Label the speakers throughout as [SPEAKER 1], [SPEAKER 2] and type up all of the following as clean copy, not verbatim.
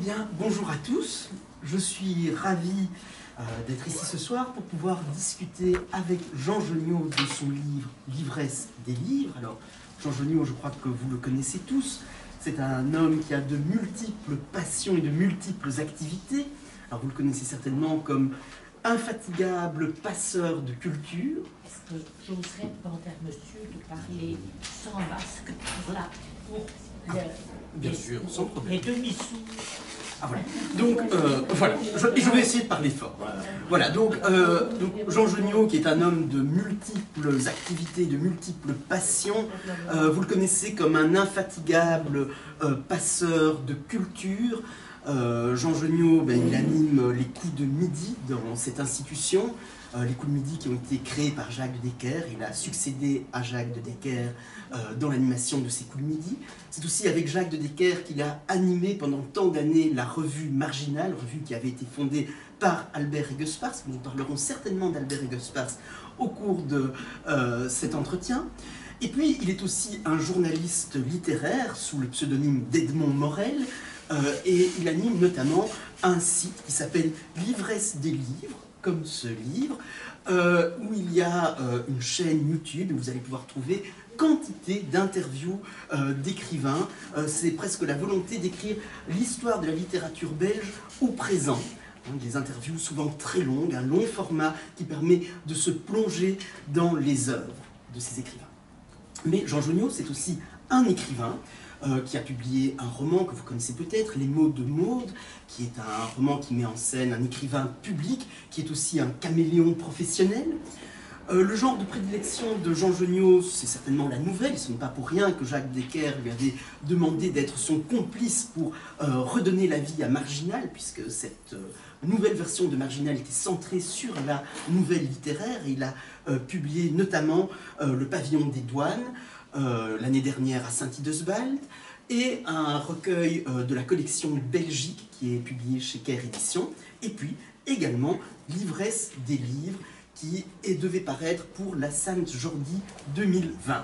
[SPEAKER 1] Eh bien, bonjour à tous. Je suis ravi d'être ici ce soir pour pouvoir discuter avec Jean Geniot de son livre « L'ivresse des livres ». Alors, Jean Geniot, je crois que vous le connaissez tous. C'est un homme qui a de multiples passions et de multiples activités. Alors, vous le connaissez certainement comme infatigable passeur de culture.
[SPEAKER 2] Est-ce que j'oserais demander à monsieur de parler sans masque, voilà, pour
[SPEAKER 1] Bien sûr, sans problème.
[SPEAKER 2] les demi-sous?
[SPEAKER 1] Ah, voilà. Donc, voilà, je vais essayer de parler fort. Voilà, donc Jean Geniot, qui est un homme de multiples activités, de multiples passions, vous le connaissez comme un infatigable passeur de culture. Jean Geniot, il anime les coups de midi dans cette institution. Les coups de midi qui ont été créés par Jacques de Decker. Il a succédé à Jacques de Decker dans l'animation de ces coups de midi. C'est aussi avec Jacques de Decker qu'il a animé pendant tant d'années la revue Marginale, revue qui avait été fondée par Albert Aiguespars. Nous parlerons certainement d'Albert Aiguespars au cours de cet entretien. Et puis, il est aussi un journaliste littéraire sous le pseudonyme d'Edmond Morel. Et il anime notamment un site qui s'appelle L'Ivresse des livres, comme ce livre, où il y a une chaîne YouTube où vous allez pouvoir trouver quantité d'interviews d'écrivains. C'est presque la volonté d'écrire l'histoire de la littérature belge au présent. Des interviews souvent très longues, un long format qui permet de se plonger dans les œuvres de ces écrivains. Mais Jean Geniot, c'est aussi un écrivain qui a publié un roman que vous connaissez peut-être, Les mots de Maud, qui est un roman qui met en scène un écrivain public, qui est aussi un caméléon professionnel. Le genre de prédilection de Jean Geniot, c'est certainement la nouvelle. Ce n'est pas pour rien que Jacques Decker lui avait demandé d'être son complice pour redonner la vie à Marginal, puisque cette nouvelle version de Marginal était centrée sur la nouvelle littéraire. Et il a publié notamment Le Pavillon des douanes, l'année dernière à Saint-Idesbald, et un recueil de la collection Belgique qui est publié chez Caire Éditions, et puis également L'ivresse des livres qui devait paraître pour la Sainte-Jordi 2020.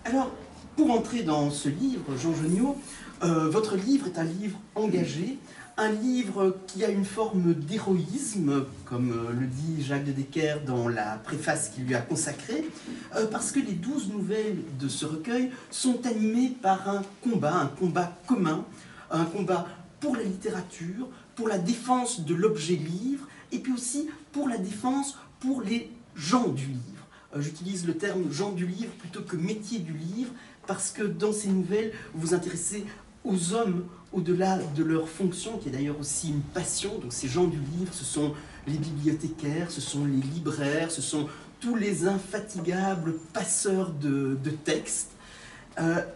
[SPEAKER 1] Alors, pour entrer dans ce livre, Jean Geniot, votre livre est un livre engagé, un livre qui a une forme d'héroïsme, comme le dit Jacques de Decker dans la préface qu'il lui a consacrée, parce que les 12 nouvelles de ce recueil sont animées par un combat commun, un combat pour la littérature, pour la défense de l'objet livre, et puis aussi pour la défense pour les gens du livre. J'utilise le terme gens du livre plutôt que métier du livre, parce que dans ces nouvelles, vous vous intéressez aux hommes au-delà de leur fonction, qui est d'ailleurs aussi une passion. Donc ces gens du livre, ce sont les bibliothécaires, ce sont les libraires, ce sont tous les infatigables passeurs de textes.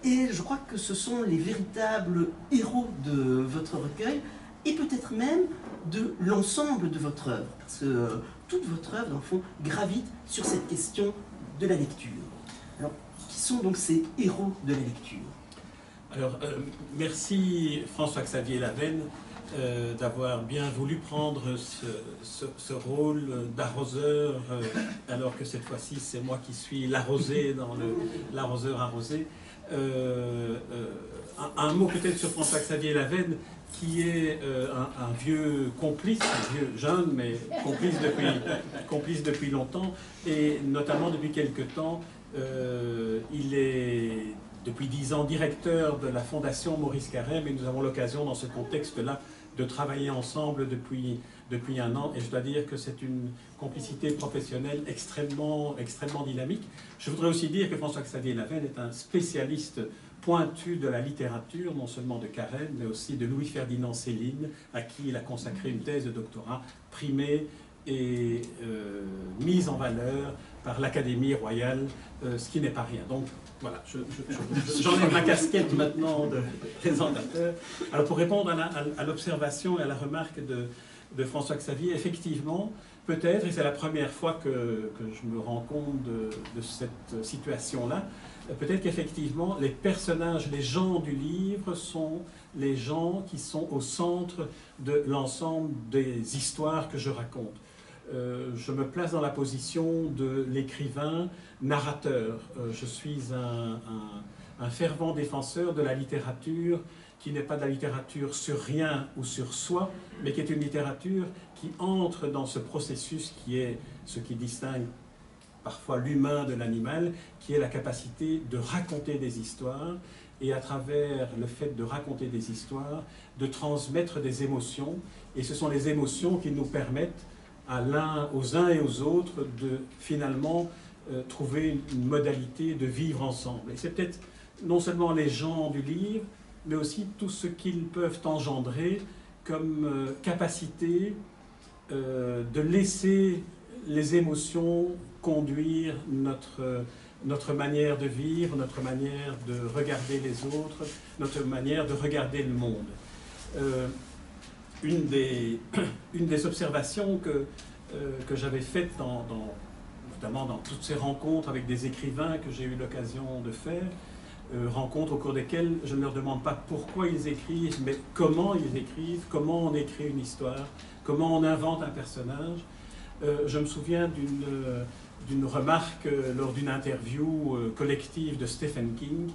[SPEAKER 1] Et je crois que ce sont les véritables héros de votre recueil, et peut-être même de l'ensemble de votre œuvre, parce que toute votre œuvre, dans le fond, gravite sur cette question de la lecture. Alors, qui sont donc ces héros de la lecture?
[SPEAKER 3] Alors, merci François-Xavier Lavenne d'avoir bien voulu prendre ce rôle d'arroseur, alors que cette fois-ci c'est moi qui suis l'arrosé dans l'arroseur arrosé. Un mot peut-être sur François-Xavier Lavenne, qui est un vieux complice, un vieux jeune, mais complice depuis longtemps, et notamment depuis quelque temps, il est depuis 10 ans directeur de la Fondation Maurice Carême, et nous avons l'occasion dans ce contexte-là de travailler ensemble depuis un an, et je dois dire que c'est une complicité professionnelle extrêmement dynamique. Je voudrais aussi dire que François-Xavier Lavenne est un spécialiste pointu de la littérature, non seulement de Carême, mais aussi de Louis-Ferdinand Céline, à qui il a consacré une thèse de doctorat primée et mise en valeur par l'Académie royale, ce qui n'est pas rien. Donc voilà, j'enlève ma casquette maintenant de présentateur. Alors pour répondre à l'observation et à la remarque de François-Xavier, effectivement, peut-être, et c'est la première fois que je me rends compte de cette situation-là, peut-être qu'effectivement, les personnages, les gens du livre sont les gens qui sont au centre de l'ensemble des histoires que je raconte. Je me place dans la position de l'écrivain narrateur. Je suis un fervent défenseur de la littérature qui n'est pas de la littérature sur rien ou sur soi, mais qui est une littérature qui entre dans ce processus qui est ce qui distingue parfois l'humain de l'animal, qui est la capacité de raconter des histoires, et à travers le fait de raconter des histoires, de transmettre des émotions, et ce sont les émotions qui nous permettent aux uns et aux autres de finalement trouver une modalité de vivre ensemble. Et c'est peut-être non seulement les gens du livre, mais aussi tout ce qu'ils peuvent engendrer comme capacité de laisser les émotions conduire notre manière de vivre, notre manière de regarder les autres, notre manière de regarder le monde. Une des observations que j'avais faites notamment dans toutes ces rencontres avec des écrivains que j'ai eu l'occasion de faire, rencontres au cours desquelles je ne leur demande pas pourquoi ils écrivent, mais comment ils écrivent, comment on écrit une histoire, comment on invente un personnage. Je me souviens d'une remarque lors d'une interview collective de Stephen King,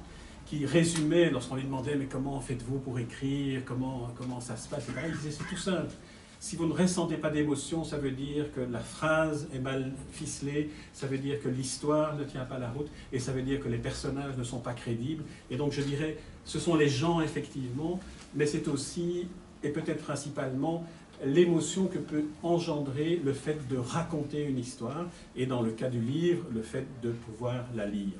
[SPEAKER 3] qui résumait, lorsqu'on lui demandait « mais comment faites-vous pour écrire, comment ça se passe ?» Il disait « c'est tout simple. Si vous ne ressentez pas d'émotion, ça veut dire que la phrase est mal ficelée, ça veut dire que l'histoire ne tient pas la route, et ça veut dire que les personnages ne sont pas crédibles. Et donc je dirais, ce sont les gens effectivement, mais c'est aussi, et peut-être principalement, l'émotion que peut engendrer le fait de raconter une histoire, et dans le cas du livre, le fait de pouvoir la lire.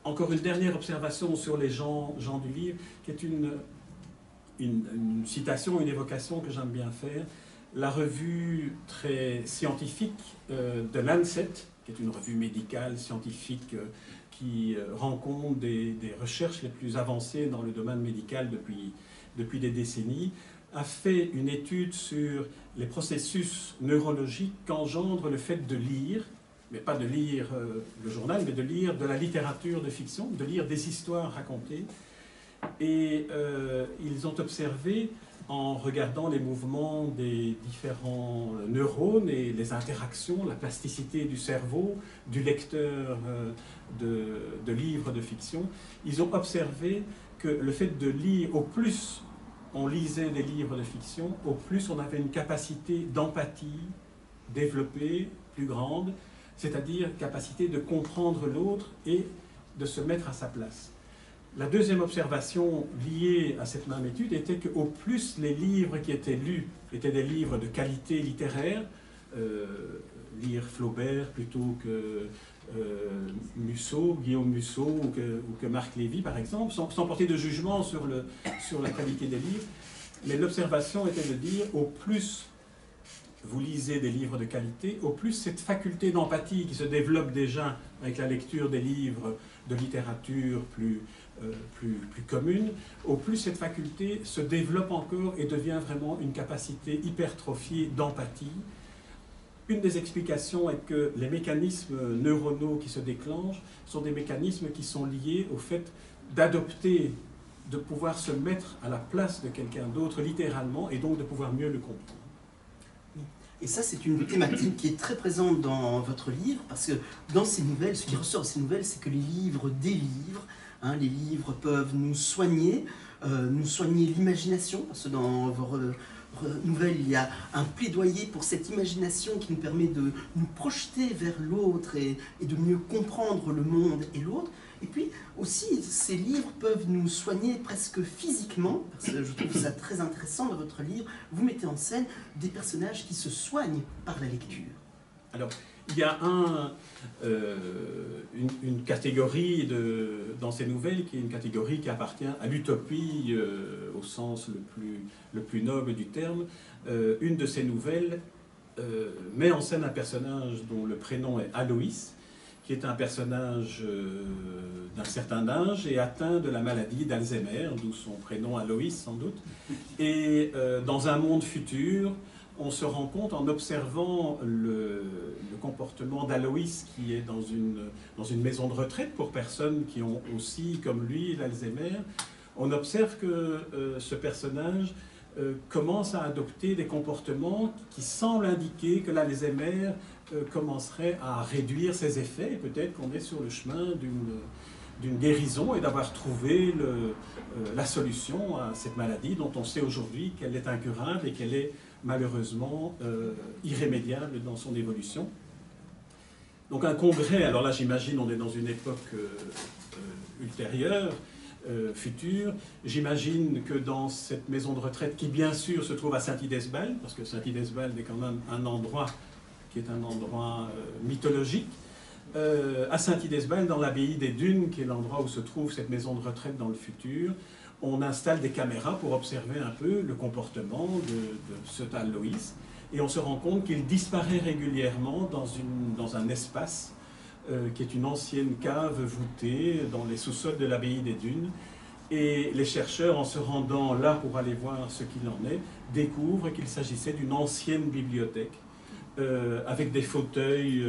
[SPEAKER 3] Encore une dernière observation sur les gens du livre, qui est une citation, une évocation que j'aime bien faire. La revue très scientifique de Lancet, qui est une revue médicale, scientifique, qui rend compte des recherches les plus avancées dans le domaine médical depuis des décennies, a fait une étude sur les processus neurologiques qu'engendre le fait de lire, mais pas de lire le journal, mais de lire de la littérature de fiction, de lire des histoires racontées. Et ils ont observé, en regardant les mouvements des différents neurones et les interactions, la plasticité du cerveau, du lecteur de livres de fiction, ils ont observé que le fait de lire, au plus on lisait des livres de fiction, au plus on avait une capacité d'empathie développée, plus grande, c'est-à-dire capacité de comprendre l'autre et de se mettre à sa place. La deuxième observation liée à cette même étude était qu'au plus les livres qui étaient lus étaient des livres de qualité littéraire, lire Flaubert plutôt que Guillaume Musso ou que Marc Lévy par exemple, sans porter de jugement sur la qualité des livres, mais l'observation était de dire au plus vous lisez des livres de qualité, au plus cette faculté d'empathie qui se développe déjà avec la lecture des livres de littérature plus commune, au plus cette faculté se développe encore et devient vraiment une capacité hypertrophiée d'empathie. Une des explications est que les mécanismes neuronaux qui se déclenchent sont des mécanismes qui sont liés au fait d'adopter, de pouvoir se mettre à la place de quelqu'un d'autre littéralement et donc de pouvoir mieux le comprendre.
[SPEAKER 1] Et ça, c'est une thématique qui est très présente dans votre livre, parce que dans ces nouvelles, ce qui ressort de ces nouvelles, c'est que les livres délivrent. Les livres peuvent nous soigner l'imagination, parce que dans vos nouvelles, il y a un plaidoyer pour cette imagination qui nous permet de nous projeter vers l'autre et de mieux comprendre le monde et l'autre. Et puis aussi, ces livres peuvent nous soigner presque physiquement, parce que je trouve ça très intéressant dans votre livre. Vous mettez en scène des personnages qui se soignent par la lecture.
[SPEAKER 3] Alors, il y a une catégorie dans ces nouvelles qui est une catégorie qui appartient à l'utopie au sens le plus noble du terme. Une de ces nouvelles met en scène un personnage dont le prénom est Aloïs, qui est un personnage d'un certain âge et atteint de la maladie d'Alzheimer, d'où son prénom Aloïs sans doute. Et dans un monde futur, on se rend compte en observant le comportement d'Aloïs qui est dans une maison de retraite pour personnes qui ont aussi, comme lui, l'Alzheimer. On observe que ce personnage commence à adopter des comportements qui semblent indiquer que l'Alzheimer commencerait à réduire ses effets, et peut-être qu'on est sur le chemin d'une guérison et d'avoir trouvé la solution à cette maladie dont on sait aujourd'hui qu'elle est incurable et qu'elle est malheureusement irrémédiable dans son évolution. Donc un congrès, alors là j'imagine on est dans une époque ultérieure, future, j'imagine que dans cette maison de retraite qui bien sûr se trouve à Saint-Idesbald, parce que Saint-Idesbald est quand même un endroit qui est un endroit mythologique, à Saint-Idesbald, dans l'abbaye des Dunes, qui est l'endroit où se trouve cette maison de retraite dans le futur, on installe des caméras pour observer un peu le comportement de ce tal Loïs, et on se rend compte qu'il disparaît régulièrement dans un espace qui est une ancienne cave voûtée dans les sous-sols de l'abbaye des Dunes, et les chercheurs, en se rendant là pour aller voir ce qu'il en est, découvrent qu'il s'agissait d'une ancienne bibliothèque, avec des fauteuils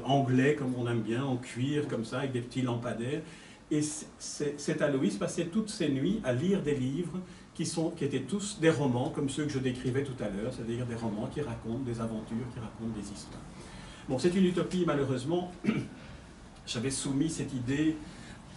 [SPEAKER 3] anglais, comme on aime bien, en cuir, comme ça, avec des petits lampadaires. Et cet Aloïs passait toutes ses nuits à lire des livres qui étaient tous des romans, comme ceux que je décrivais tout à l'heure, c'est-à-dire des romans qui racontent des aventures, qui racontent des histoires. Bon, c'est une utopie, malheureusement. J'avais soumis cette idée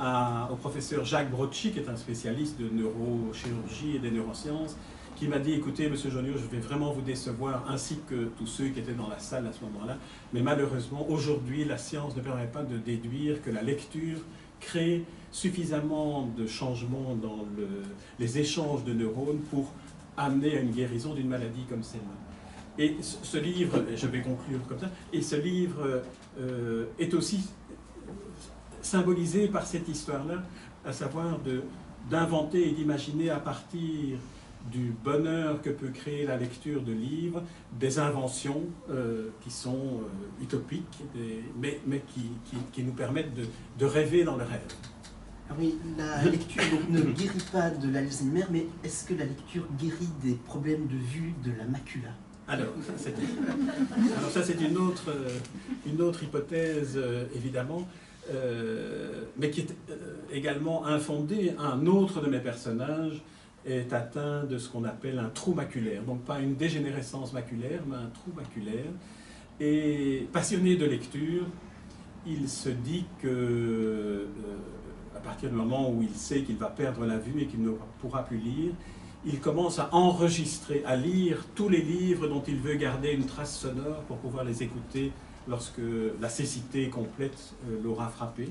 [SPEAKER 3] au professeur Jacques Brocci, qui est un spécialiste de neurochirurgie et des neurosciences, qui m'a dit, écoutez, monsieur Joniot, je vais vraiment vous décevoir, ainsi que tous ceux qui étaient dans la salle à ce moment-là, mais malheureusement, aujourd'hui, la science ne permet pas de déduire que la lecture crée suffisamment de changements dans les échanges de neurones pour amener à une guérison d'une maladie comme celle-là. Et ce livre, je vais conclure comme ça, et ce livre est aussi symbolisé par cette histoire-là, à savoir d'inventer et d'imaginer à partir du bonheur que peut créer la lecture de livres, des inventions qui sont utopiques, mais qui nous permettent de rêver dans le rêve.
[SPEAKER 1] Ah oui, la lecture donc, ne guérit pas de l'Alzheimer, mais est-ce que la lecture guérit des problèmes de vue de la macula?
[SPEAKER 3] Alors, ça c'est une autre hypothèse, évidemment, mais qui est également infondée. Un autre de mes personnages est atteint de ce qu'on appelle un trou maculaire. Donc pas une dégénérescence maculaire, mais un trou maculaire. Et passionné de lecture, il se dit que, à partir du moment où il sait qu'il va perdre la vue et qu'il ne pourra plus lire, il commence à enregistrer, à lire tous les livres dont il veut garder une trace sonore pour pouvoir les écouter lorsque la cécité complète l'aura frappé.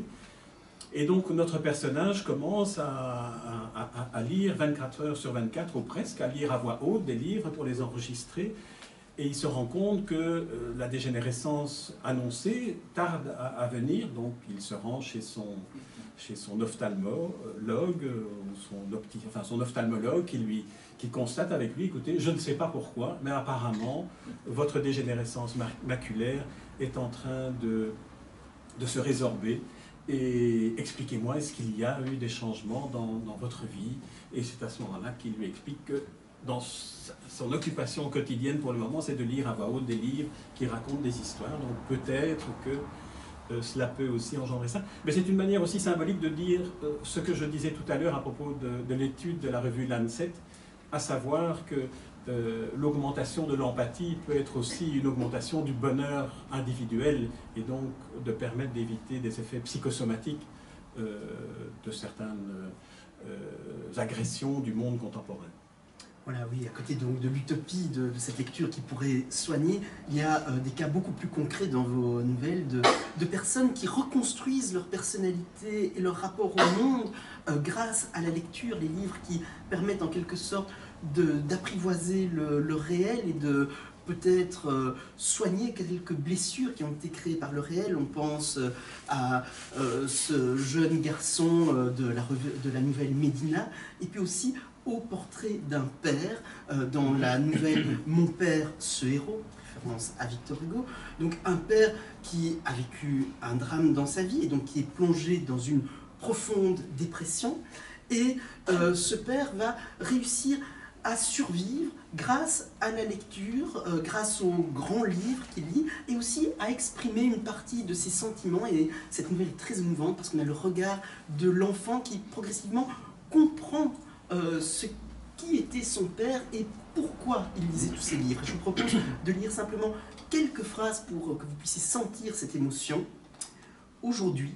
[SPEAKER 3] Et donc notre personnage commence à lire 24 heures sur 24, ou presque, à lire à voix haute des livres pour les enregistrer. Et il se rend compte que la dégénérescence annoncée tarde à venir, donc il se rend chez son ophtalmologue, son ophtalmologue qui constate avec lui, écoutez, je ne sais pas pourquoi, mais apparemment, votre dégénérescence maculaire est en train de se résorber. Et expliquez-moi, est-ce qu'il y a eu des changements dans votre vie? Et c'est à ce moment-là qu'il lui explique que dans son occupation quotidienne pour le moment, c'est de lire à voix haute des livres qui racontent des histoires. Donc peut-être que cela peut aussi engendrer ça. Mais c'est une manière aussi symbolique de dire ce que je disais tout à l'heure à propos de l'étude de la revue Lancet, à savoir que l'augmentation de l'empathie peut être aussi une augmentation du bonheur individuel et donc de permettre d'éviter des effets psychosomatiques de certaines agressions du monde contemporain.
[SPEAKER 1] Voilà, oui, à côté donc de l'utopie de cette lecture qui pourrait soigner, il y a des cas beaucoup plus concrets dans vos nouvelles de personnes qui reconstruisent leur personnalité et leur rapport au monde grâce à la lecture, les livres qui permettent en quelque sorte d'apprivoiser le réel et de peut-être soigner quelques blessures qui ont été créées par le réel. On pense à ce jeune garçon de la nouvelle Médina, et puis aussi au portrait d'un père dans la nouvelle Mon père, ce héros, référence à Victor Hugo. Donc un père qui a vécu un drame dans sa vie et donc qui est plongé dans une profonde dépression. Et ce père va réussir à survivre grâce à la lecture, grâce aux grands livres qu'il lit, et aussi à exprimer une partie de ses sentiments. Et cette nouvelle est très émouvante parce qu'on a le regard de l'enfant qui progressivement comprend qui était son père et pourquoi il lisait tous ces livres. Je vous propose de lire simplement quelques phrases pour que vous puissiez sentir cette émotion. Aujourd'hui,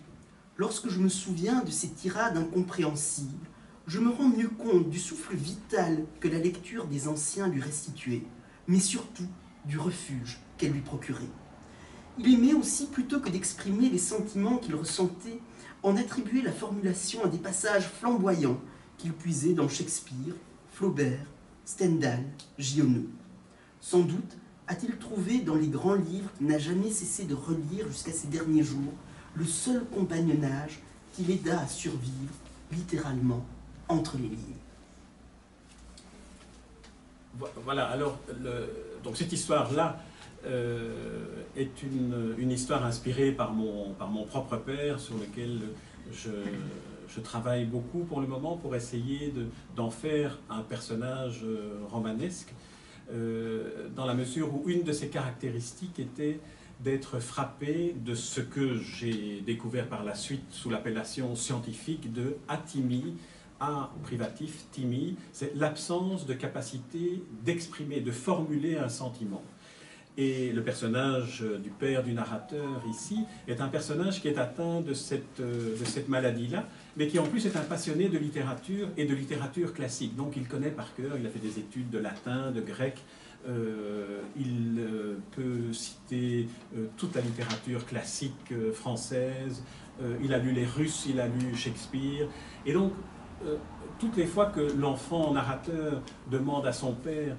[SPEAKER 1] Lorsque je me souviens de ces tirades incompréhensibles, je me rends mieux compte du souffle vital que la lecture des anciens lui restituait, mais surtout du refuge qu'elle lui procurait. Il aimait aussi, plutôt que d'exprimer les sentiments qu'il ressentait, en attribuer la formulation à des passages flamboyants qu'il puisait dans Shakespeare, Flaubert, Stendhal, Giono. Sans doute a-t-il trouvé dans les grands livres qu'il n'a jamais cessé de relire jusqu'à ses derniers jours le seul compagnonnage qui l'aida à survivre, littéralement, entre les lignes.
[SPEAKER 3] Voilà, alors, donc cette histoire-là est une histoire inspirée par mon propre père, sur lequel je travaille beaucoup pour le moment pour essayer d'en faire un personnage romanesque, dans la mesure où une de ses caractéristiques était d'être frappé de ce que j'ai découvert par la suite sous l'appellation scientifique de athymie, A privatif, thymie, c'est l'absence de capacité d'exprimer, de formuler un sentiment. Et le personnage du père du narrateur ici est un personnage qui est atteint de cette maladie-là, mais qui en plus est un passionné de littérature et de littérature classique. Donc il connaît par cœur, il a fait des études de latin, de grec, il peut citer toute la littérature classique française, il a lu les Russes, il a lu Shakespeare, et donc toutes les fois que l'enfant narrateur demande à son père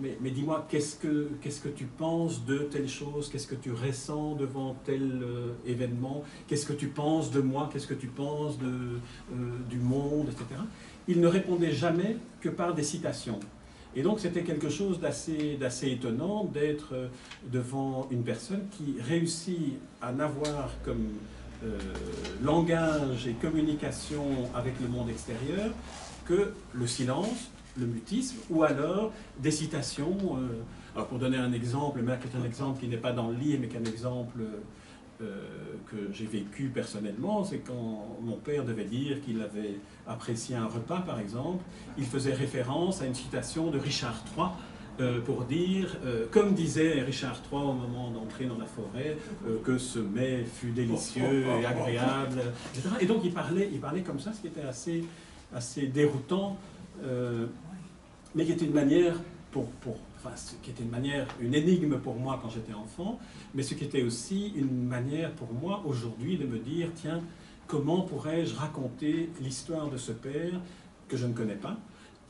[SPEAKER 3] mais dis-moi, qu'est-ce que tu penses de telle chose, qu'est-ce que tu ressens devant tel événement, qu'est-ce que tu penses de moi, qu'est-ce que tu penses du monde, etc. Il ne répondait jamais que par des citations. Et donc c'était quelque chose d'assez étonnant d'être devant une personne qui réussit à n'avoir comme langage et communication avec le monde extérieur que le silence, le mutisme, ou alors des citations. Alors pour donner un exemple, mais qui est un exemple qui n'est pas dans le livre, mais qui est un exemple que j'ai vécu personnellement, c'est quand mon père devait dire qu'il avait apprécié un repas, par exemple, il faisait référence à une citation de Richard III, pour dire, comme disait Richard III au moment d'entrer dans la forêt, que ce mets fut délicieux et agréable, etc. Et donc il parlait comme ça, ce qui était assez déroutant, mais qui était une manière, une énigme pour moi quand j'étais enfant, mais ce qui était aussi une manière pour moi aujourd'hui de me dire, tiens, comment pourrais-je raconter l'histoire de ce père que je ne connais pas?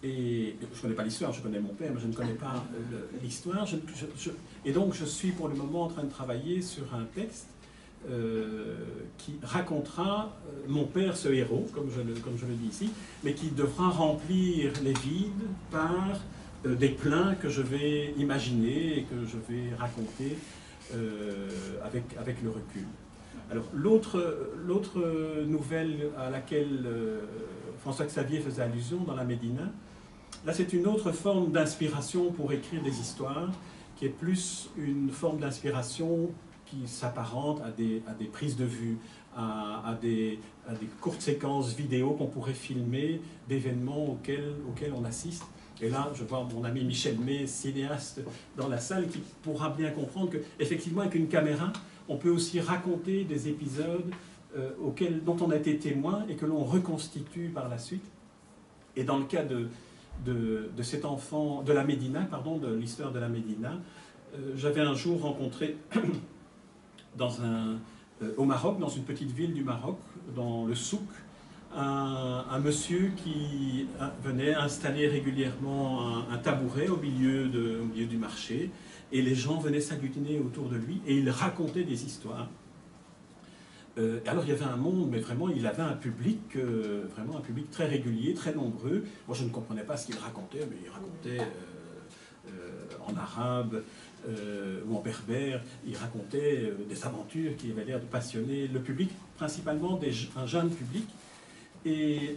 [SPEAKER 3] Et je ne connais pas l'histoire, je connais mon père, mais je ne connais pas l'histoire. Et donc je suis pour le moment en train de travailler sur un texte qui racontera mon père, ce héros, comme je le dis ici, mais qui devra remplir les vides par des plans que je vais imaginer et que je vais raconter avec le recul. Alors l'autre nouvelle à laquelle François Xavier faisait allusion dans la Médina, là c'est une autre forme d'inspiration pour écrire des histoires, qui est plus une forme d'inspiration qui s'apparente à des prises de vue, à des courtes séquences vidéo qu'on pourrait filmer d'événements auxquels on assiste. Et là, je vois mon ami Michel May, cinéaste, dans la salle, qui pourra bien comprendre qu'effectivement, avec une caméra, on peut aussi raconter des épisodes dont on a été témoin et que l'on reconstitue par la suite. Et dans le cas de cet enfant, de la Médina, pardon, de l'histoire de la Médina, j'avais un jour rencontré au Maroc, dans une petite ville du Maroc, dans le souk, un monsieur qui venait installer régulièrement un tabouret au milieu du marché, et les gens venaient s'agglutiner autour de lui, et il racontait des histoires. Alors il y avait un monde, mais vraiment il avait un public, vraiment un public très régulier, très nombreux. Moi je ne comprenais pas ce qu'il racontait, mais il racontait en arabe ou en berbère, il racontait des aventures qui avaient l'air de passionner le public, principalement un jeune public. Et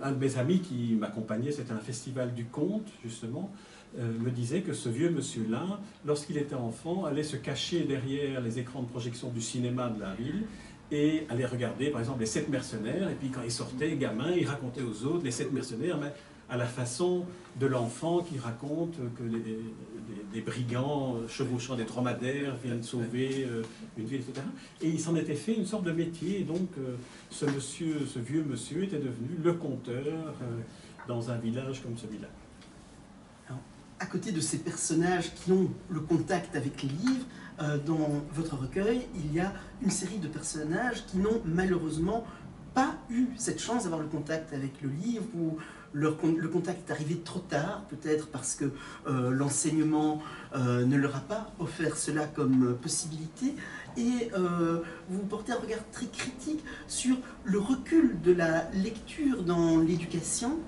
[SPEAKER 3] un de mes amis qui m'accompagnait, c'était un festival du conte, justement, me disait que ce vieux monsieur-là, lorsqu'il était enfant, allait se cacher derrière les écrans de projection du cinéma de la ville et allait regarder, par exemple, les 7 mercenaires, et puis quand il sortait, gamin, il racontait aux autres les 7 mercenaires, mais à la façon de l'enfant qui raconte que des brigands chevauchant des dromadaires viennent sauver une ville, etc. Et il s'en était fait une sorte de métier, et donc ce vieux monsieur était devenu le conteur dans un village comme celui-là.
[SPEAKER 1] À côté de ces personnages qui ont le contact avec les livres, dans votre recueil, il y a une série de personnages qui n'ont malheureusement pas eu cette chance d'avoir le contact avec le livre, ou le contact est arrivé trop tard, peut-être parce que l'enseignement ne leur a pas offert cela comme possibilité, et vous portez un regard très critique sur le recul de la lecture dans l'éducation,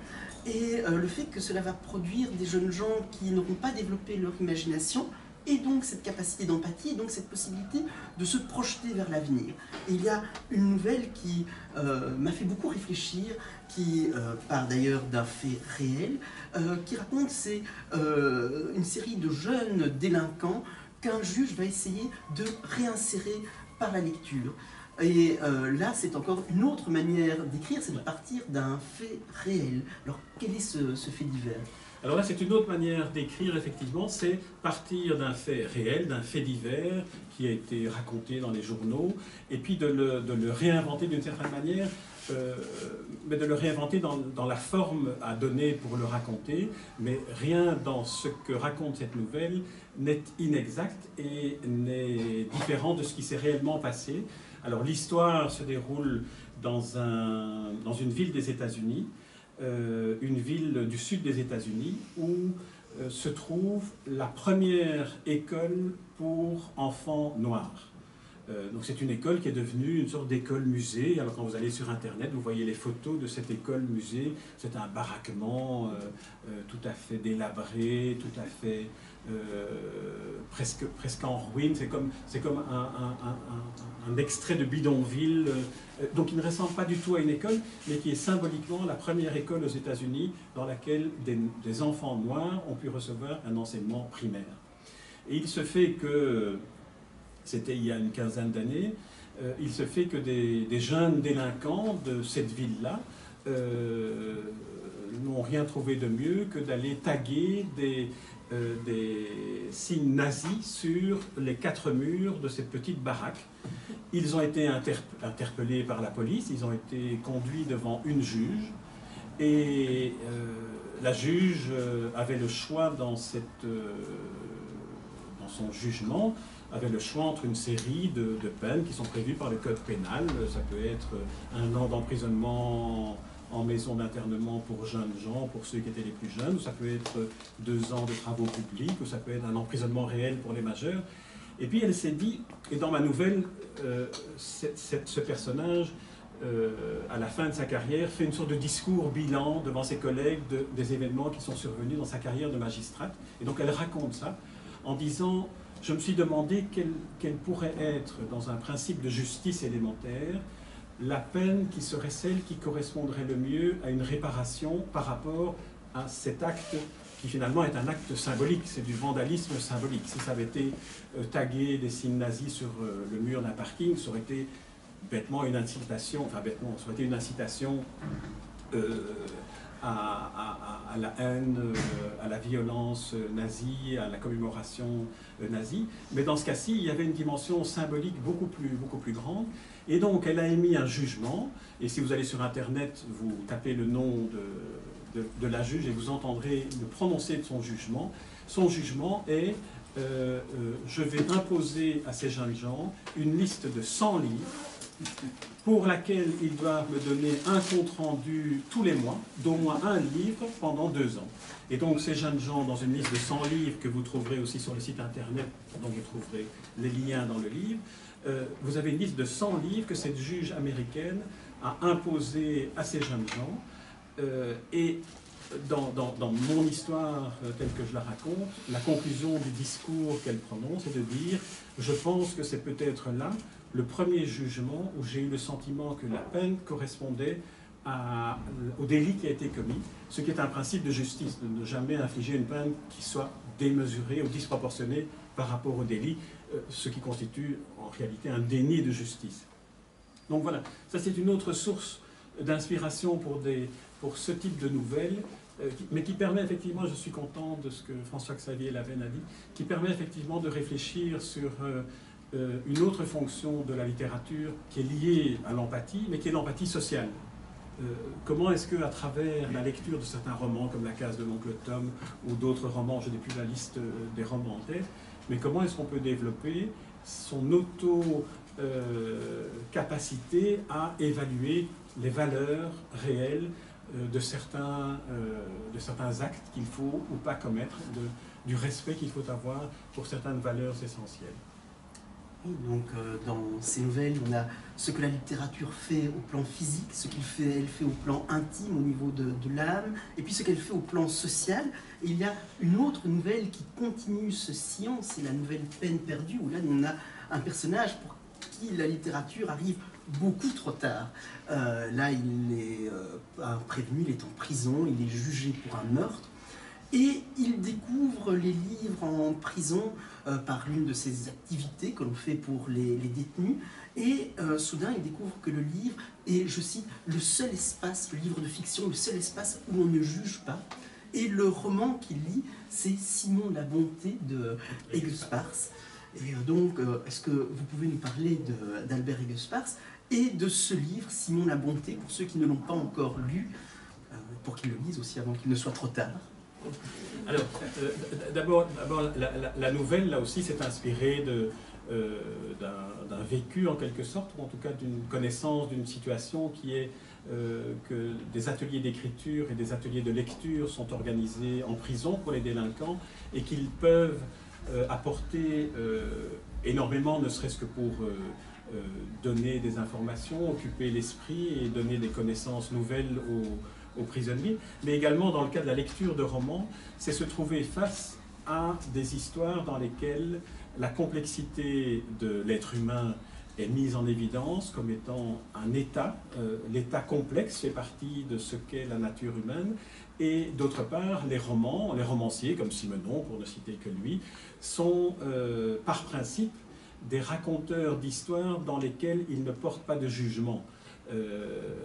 [SPEAKER 1] et le fait que cela va produire des jeunes gens qui n'auront pas développé leur imagination, et donc cette capacité d'empathie, et donc cette possibilité de se projeter vers l'avenir. Et il y a une nouvelle qui m'a fait beaucoup réfléchir, qui part d'ailleurs d'un fait réel, qui raconte une série de jeunes délinquants qu'un juge va essayer de réinsérer par la lecture. Et là, c'est encore une autre manière d'écrire, c'est de partir d'un fait réel. Alors, quel est ce fait divers ?
[SPEAKER 3] Alors là, c'est une autre manière d'écrire, effectivement, c'est partir d'un fait réel, d'un fait divers qui a été raconté dans les journaux, et puis de le réinventer d'une certaine manière, mais de le réinventer dans la forme à donner pour le raconter, mais rien dans ce que raconte cette nouvelle n'est inexact et n'est différent de ce qui s'est réellement passé. Alors l'histoire se déroule dans une ville des États-Unis, une ville du sud des États-Unis où se trouve la première école pour enfants noirs. Donc c'est une école qui est devenue une sorte d'école-musée. Alors quand vous allez sur Internet, vous voyez les photos de cette école-musée. C'est un baraquement tout à fait délabré, tout à fait presque en ruine. C'est comme un extrait de bidonville. Donc il ne ressemble pas du tout à une école, mais qui est symboliquement la première école aux États-Unis dans laquelle des enfants noirs ont pu recevoir un enseignement primaire. Et il se fait que, c'était il y a une quinzaine d'années, il se fait que des jeunes délinquants de cette ville-là n'ont rien trouvé de mieux que d'aller taguer des signes nazis sur les 4 murs de cette petite baraque. Ils ont été interpellés par la police, ils ont été conduits devant une juge, et la juge avait le choix dans son jugement, avait le choix entre une série de peines qui sont prévues par le code pénal. Ça peut être 1 an d'emprisonnement en maison d'internement pour jeunes gens, pour ceux qui étaient les plus jeunes, ou ça peut être 2 ans de travaux publics, ou ça peut être un emprisonnement réel pour les majeurs. Et puis elle s'est dit, et dans ma nouvelle, ce personnage, à la fin de sa carrière, fait une sorte de discours bilan devant ses collègues des événements qui sont survenus dans sa carrière de magistrate. Et donc elle raconte ça en disant: je me suis demandé quelle pourrait être, dans un principe de justice élémentaire, la peine qui serait celle qui correspondrait le mieux à une réparation par rapport à cet acte qui finalement est un acte symbolique, c'est du vandalisme symbolique. Si ça avait été tagué des signes nazis sur le mur d'un parking, ça aurait été bêtement une incitation, enfin bêtement, ça aurait été une incitation à la haine, à la violence nazie, à la commémoration nazie. Mais dans ce cas-ci, il y avait une dimension symbolique beaucoup plus grande. Et donc, elle a émis un jugement. Et si vous allez sur Internet, vous tapez le nom de la juge et vous entendrez le prononcer de son jugement. Son jugement est je vais imposer à ces jeunes gens une liste de 100 livres pour laquelle ils doivent me donner un compte-rendu tous les mois, d'au moins un livre pendant 2 ans. Et donc ces jeunes gens, dans une liste de 100 livres que vous trouverez aussi sur le site internet, dont vous trouverez les liens dans le livre, vous avez une liste de 100 livres que cette juge américaine a imposé à ces jeunes gens. Et dans mon histoire telle que je la raconte, la conclusion du discours qu'elle prononce est de dire « Je pense que c'est peut-être là le premier jugement où j'ai eu le sentiment que la peine correspondait au délit qui a été commis, ce qui est un principe de justice, de ne jamais infliger une peine qui soit démesurée ou disproportionnée par rapport au délit, ce qui constitue en réalité un déni de justice. » Donc voilà, ça c'est une autre source d'inspiration pour ce type de nouvelles, mais qui permet effectivement, je suis content de ce que François-Xavier Lavenne a dit, qui permet effectivement de réfléchir sur une autre fonction de la littérature qui est liée à l'empathie, mais qui est l'empathie sociale. Comment est-ce qu'à travers la lecture de certains romans, comme La case de l'oncle Tom, ou d'autres romans, je n'ai plus la liste des romans en tête, mais comment est-ce qu'on peut développer son auto-capacité à évaluer les valeurs réelles de certains actes qu'il faut ou pas commettre, du respect qu'il faut avoir pour certaines valeurs essentielles.
[SPEAKER 1] Et donc, dans ces nouvelles, on a ce que la littérature fait au plan physique, ce qu'elle fait au plan intime, au niveau de l'âme, et puis ce qu'elle fait au plan social. Et il y a une autre nouvelle qui continue ce sillon, c'est la nouvelle Peine perdue, où là, on a un personnage pour qui la littérature arrive beaucoup trop tard. Là, il est prévenu, il est en prison, il est jugé pour un meurtre. Et il découvre les livres en prison par l'une de ses activités que l'on fait pour les détenus. Et soudain, il découvre que le livre est, je cite, le seul espace, le livre de fiction, le seul espace où on ne juge pas. Et le roman qu'il lit, c'est Simon la bonté de Aegisthus. Et donc, est-ce que vous pouvez nous parler d'Albert Aegisthus et de ce livre, Simon la bonté, pour ceux qui ne l'ont pas encore lu, pour qu'ils le lisent aussi avant qu'il ne soit trop tard?
[SPEAKER 3] Alors, d'abord, la nouvelle, là aussi, s'est inspirée d'un vécu, en quelque sorte, ou en tout cas d'une connaissance d'une situation qui est que des ateliers d'écriture et des ateliers de lecture sont organisés en prison pour les délinquants et qu'ils peuvent apporter énormément, ne serait-ce que pour donner des informations, occuper l'esprit et donner des connaissances nouvelles aux prisonniers, mais également dans le cas de la lecture de romans, c'est se trouver face à des histoires dans lesquelles la complexité de l'être humain est mise en évidence comme étant un état. L'état complexe fait partie de ce qu'est la nature humaine, et d'autre part, les romanciers, comme Simenon, pour ne citer que lui, sont par principe des raconteurs d'histoires dans lesquels ils ne portent pas de jugement.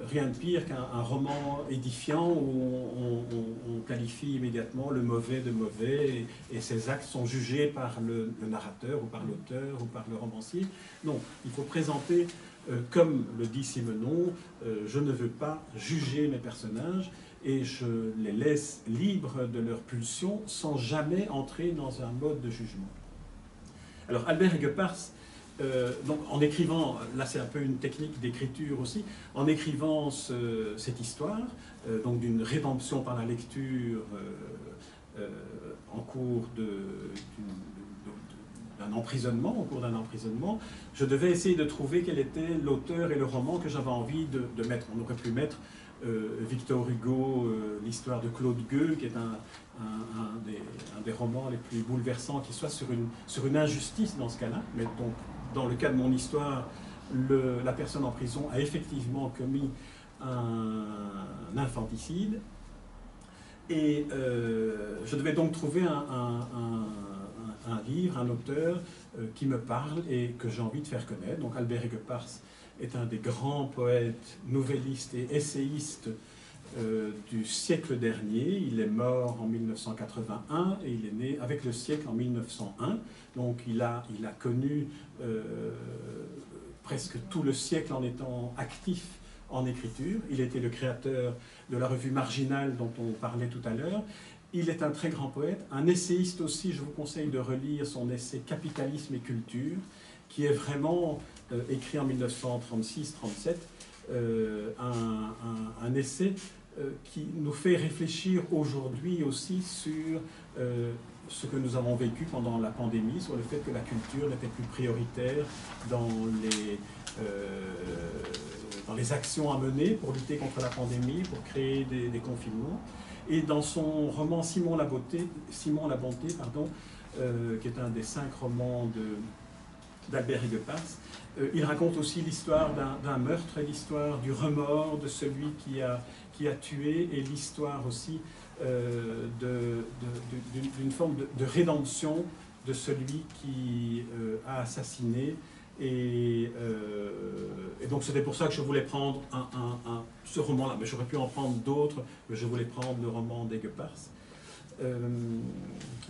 [SPEAKER 3] Rien de pire qu'un roman édifiant où on qualifie immédiatement le mauvais de mauvais et ses actes sont jugés par le narrateur ou par l'auteur ou par le romancier. Non, il faut présenter, comme le dit Simenon, je ne veux pas juger mes personnages et je les laisse libres de leurs pulsions sans jamais entrer dans un mode de jugement. Alors Albert Aegisthus, donc en écrivant, là c'est un peu une technique d'écriture aussi, en écrivant cette histoire, donc d'une rédemption par la lecture en cours d'un emprisonnement, au cours d'un emprisonnement, je devais essayer de trouver quel était l'auteur et le roman que j'avais envie de mettre. On aurait pu mettre Victor Hugo, l'histoire de Claude Gueux, qui est un des romans les plus bouleversants qui soit sur une injustice dans ce cas-là, mais donc dans le cas de mon histoire, la personne en prison a effectivement commis un infanticide. Et je devais donc trouver un livre, un auteur qui me parle et que j'ai envie de faire connaître. Donc Albert Aegisthus est un des grands poètes, nouvellistes et essayistes du siècle dernier. Il est mort en 1981 et il est né avec le siècle en 1901. Donc il a connu presque tout le siècle en étant actif en écriture. Il était le créateur de la revue Marginale dont on parlait tout à l'heure. Il est un très grand poète, un essayiste aussi. Je vous conseille de relire son essai « Capitalisme et culture » qui est vraiment écrit en 1936-37, un essai qui nous fait réfléchir aujourd'hui aussi sur ce que nous avons vécu pendant la pandémie, sur le fait que la culture n'était plus prioritaire dans les actions à mener pour lutter contre la pandémie, pour créer des confinements. Et dans son roman Simon la bonté, qui est un des 5 romans d'Albert Aegisthus, il raconte aussi l'histoire d'un meurtre, l'histoire du remords de celui qui a tué, et l'histoire aussi d'une forme de rédemption de celui qui a assassiné. Et donc c'était pour ça que je voulais prendre ce roman-là, mais j'aurais pu en prendre d'autres, mais je voulais prendre le roman d'Aiguepars.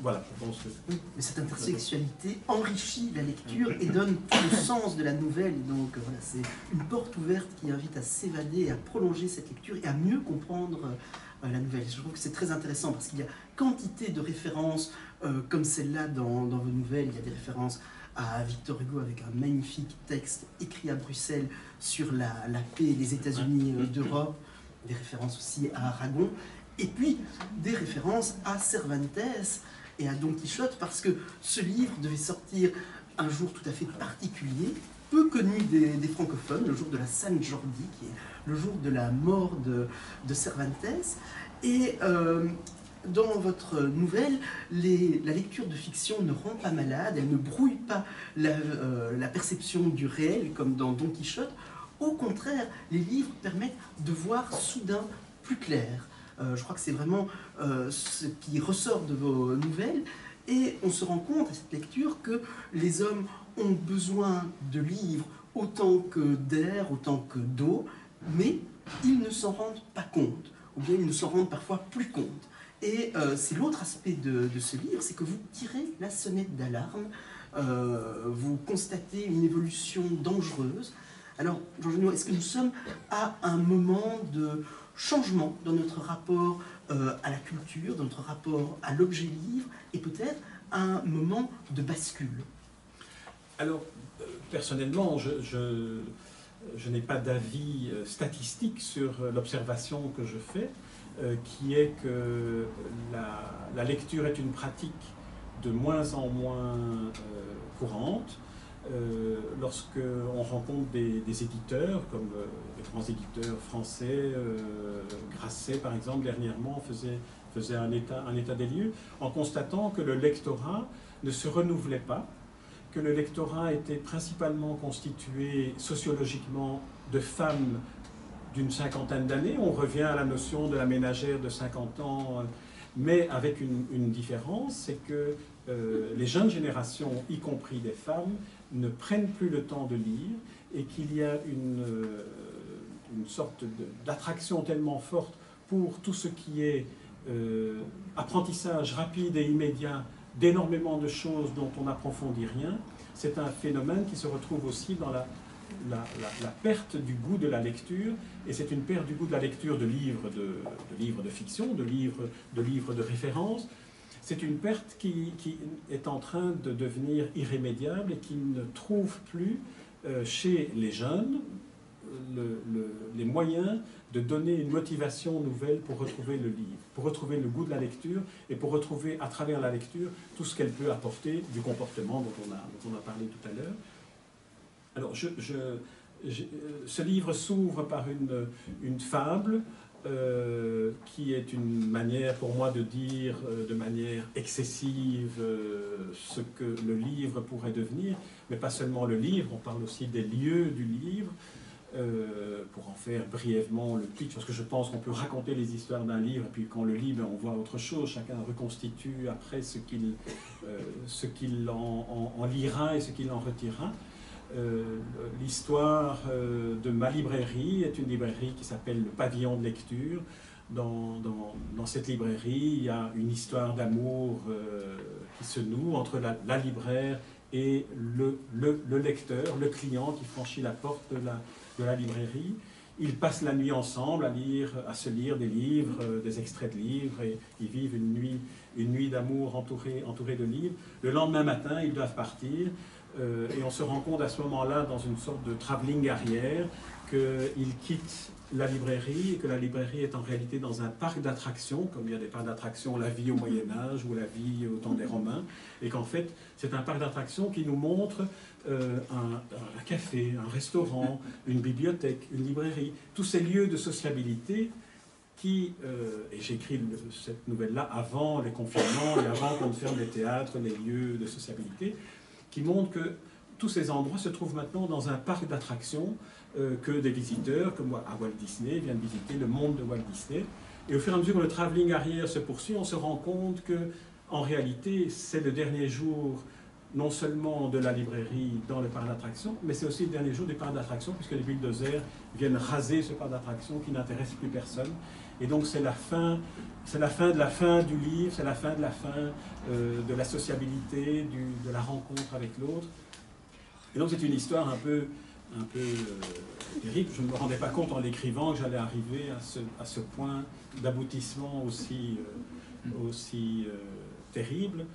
[SPEAKER 3] Voilà, je pense que...
[SPEAKER 1] Oui, mais cette intersexualité enrichit la lecture et donne tout le sens de la nouvelle. Et donc voilà, c'est une porte ouverte qui invite à s'évader et à prolonger cette lecture et à mieux comprendre la nouvelle. Je trouve que c'est très intéressant parce qu'il y a quantité de références comme celle-là dans vos nouvelles. Il y a des références à Victor Hugo avec un magnifique texte écrit à Bruxelles sur la paix des États-Unis d'Europe, des références aussi à Aragon, et puis des références à Cervantes et à Don Quichotte, parce que ce livre devait sortir un jour tout à fait particulier, peu connu des francophones, le jour de la San Jordi, qui est le jour de la mort de Cervantes. Et dans votre nouvelle, la lecture de fiction ne rend pas malade, elle ne brouille pas la perception du réel, comme dans Don Quichotte. Au contraire, les livres permettent de voir soudain plus clair. Je crois que c'est vraiment ce qui ressort de vos nouvelles. Et on se rend compte à cette lecture que les hommes ont besoin de livres autant que d'air, autant que d'eau, mais ils ne s'en rendent pas compte, ou bien ils ne s'en rendent parfois plus compte. Et c'est l'autre aspect de ce livre, c'est que vous tirez la sonnette d'alarme, vous constatez une évolution dangereuse. Alors, Jean Genot, est-ce que nous sommes à un moment de changement dans notre rapport à la culture, dans notre rapport à l'objet livre, et peut-être un moment de bascule?
[SPEAKER 3] Alors, personnellement, je n'ai pas d'avis statistique sur l'observation que je fais, qui est que la lecture est une pratique de moins en moins courante. Lorsque on rencontre des éditeurs, comme les grands éditeurs français, Grasset par exemple, dernièrement faisait un état des lieux, en constatant que le lectorat ne se renouvelait pas, que le lectorat était principalement constitué sociologiquement de femmes d'une cinquantaine d'années. On revient à la notion de la ménagère de 50 ans, mais avec une différence, c'est que les jeunes générations, y compris des femmes, ne prennent plus le temps de lire et qu'il y a une sorte d'attraction tellement forte pour tout ce qui est apprentissage rapide et immédiat d'énormément de choses dont on n'approfondit rien. C'est un phénomène qui se retrouve aussi dans la perte du goût de la lecture, et c'est une perte du goût de la lecture de livres de fiction, de livres de référence. C'est une perte qui est en train de devenir irrémédiable et qui ne trouve plus chez les jeunes les moyens de donner une motivation nouvelle pour retrouver le livre, pour retrouver le goût de la lecture et pour retrouver à travers la lecture tout ce qu'elle peut apporter du comportement dont on a parlé tout à l'heure. Alors, ce livre s'ouvre par une fable qui est une manière pour moi de dire de manière excessive ce que le livre pourrait devenir, mais pas seulement le livre, on parle aussi des lieux du livre, pour en faire brièvement le pitch, parce que je pense qu'on peut raconter les histoires d'un livre, et puis quand on le lit, on voit autre chose, chacun reconstitue après ce qu'il en lira et ce qu'il en retirera. L'histoire de ma librairie est une librairie qui s'appelle le Pavillon de lecture. Dans cette librairie, il y a une histoire d'amour qui se noue entre la libraire et le lecteur, le client qui franchit la porte de la librairie. Ils passent la nuit ensemble à se lire des livres, des extraits de livres, et ils vivent une nuit d'amour entourée de livres. Le lendemain matin, ils doivent partir. Et on se rend compte à ce moment-là, dans une sorte de travelling arrière, qu'ils quittent la librairie et que la librairie est en réalité dans un parc d'attractions, comme il y a des parcs d'attractions, la vie au Moyen-Âge ou la vie au temps des Romains, et qu'en fait, c'est un parc d'attractions qui nous montre un café, un restaurant, une bibliothèque, une librairie, tous ces lieux de sociabilité qui, et j'écris cette nouvelle-là avant les confinements et avant qu'on ferme les théâtres, les lieux de sociabilité, qui montrent que tous ces endroits se trouvent maintenant dans un parc d'attractions que des visiteurs, comme à Walt Disney, viennent visiter le monde de Walt Disney. Et au fur et à mesure que le travelling arrière se poursuit, on se rend compte que, en réalité, c'est le dernier jour non seulement de la librairie dans le parc d'attractions, mais c'est aussi le dernier jour du parc d'attractions, puisque les bulldozers viennent raser ce parc d'attractions qui n'intéresse plus personne. Et donc c'est la fin de la fin du livre, c'est la fin de la fin de la sociabilité, de la rencontre avec l'autre. Et donc c'est une histoire un peu terrible. Je ne me rendais pas compte en l'écrivant que j'allais arriver à ce point d'aboutissement aussi terrible.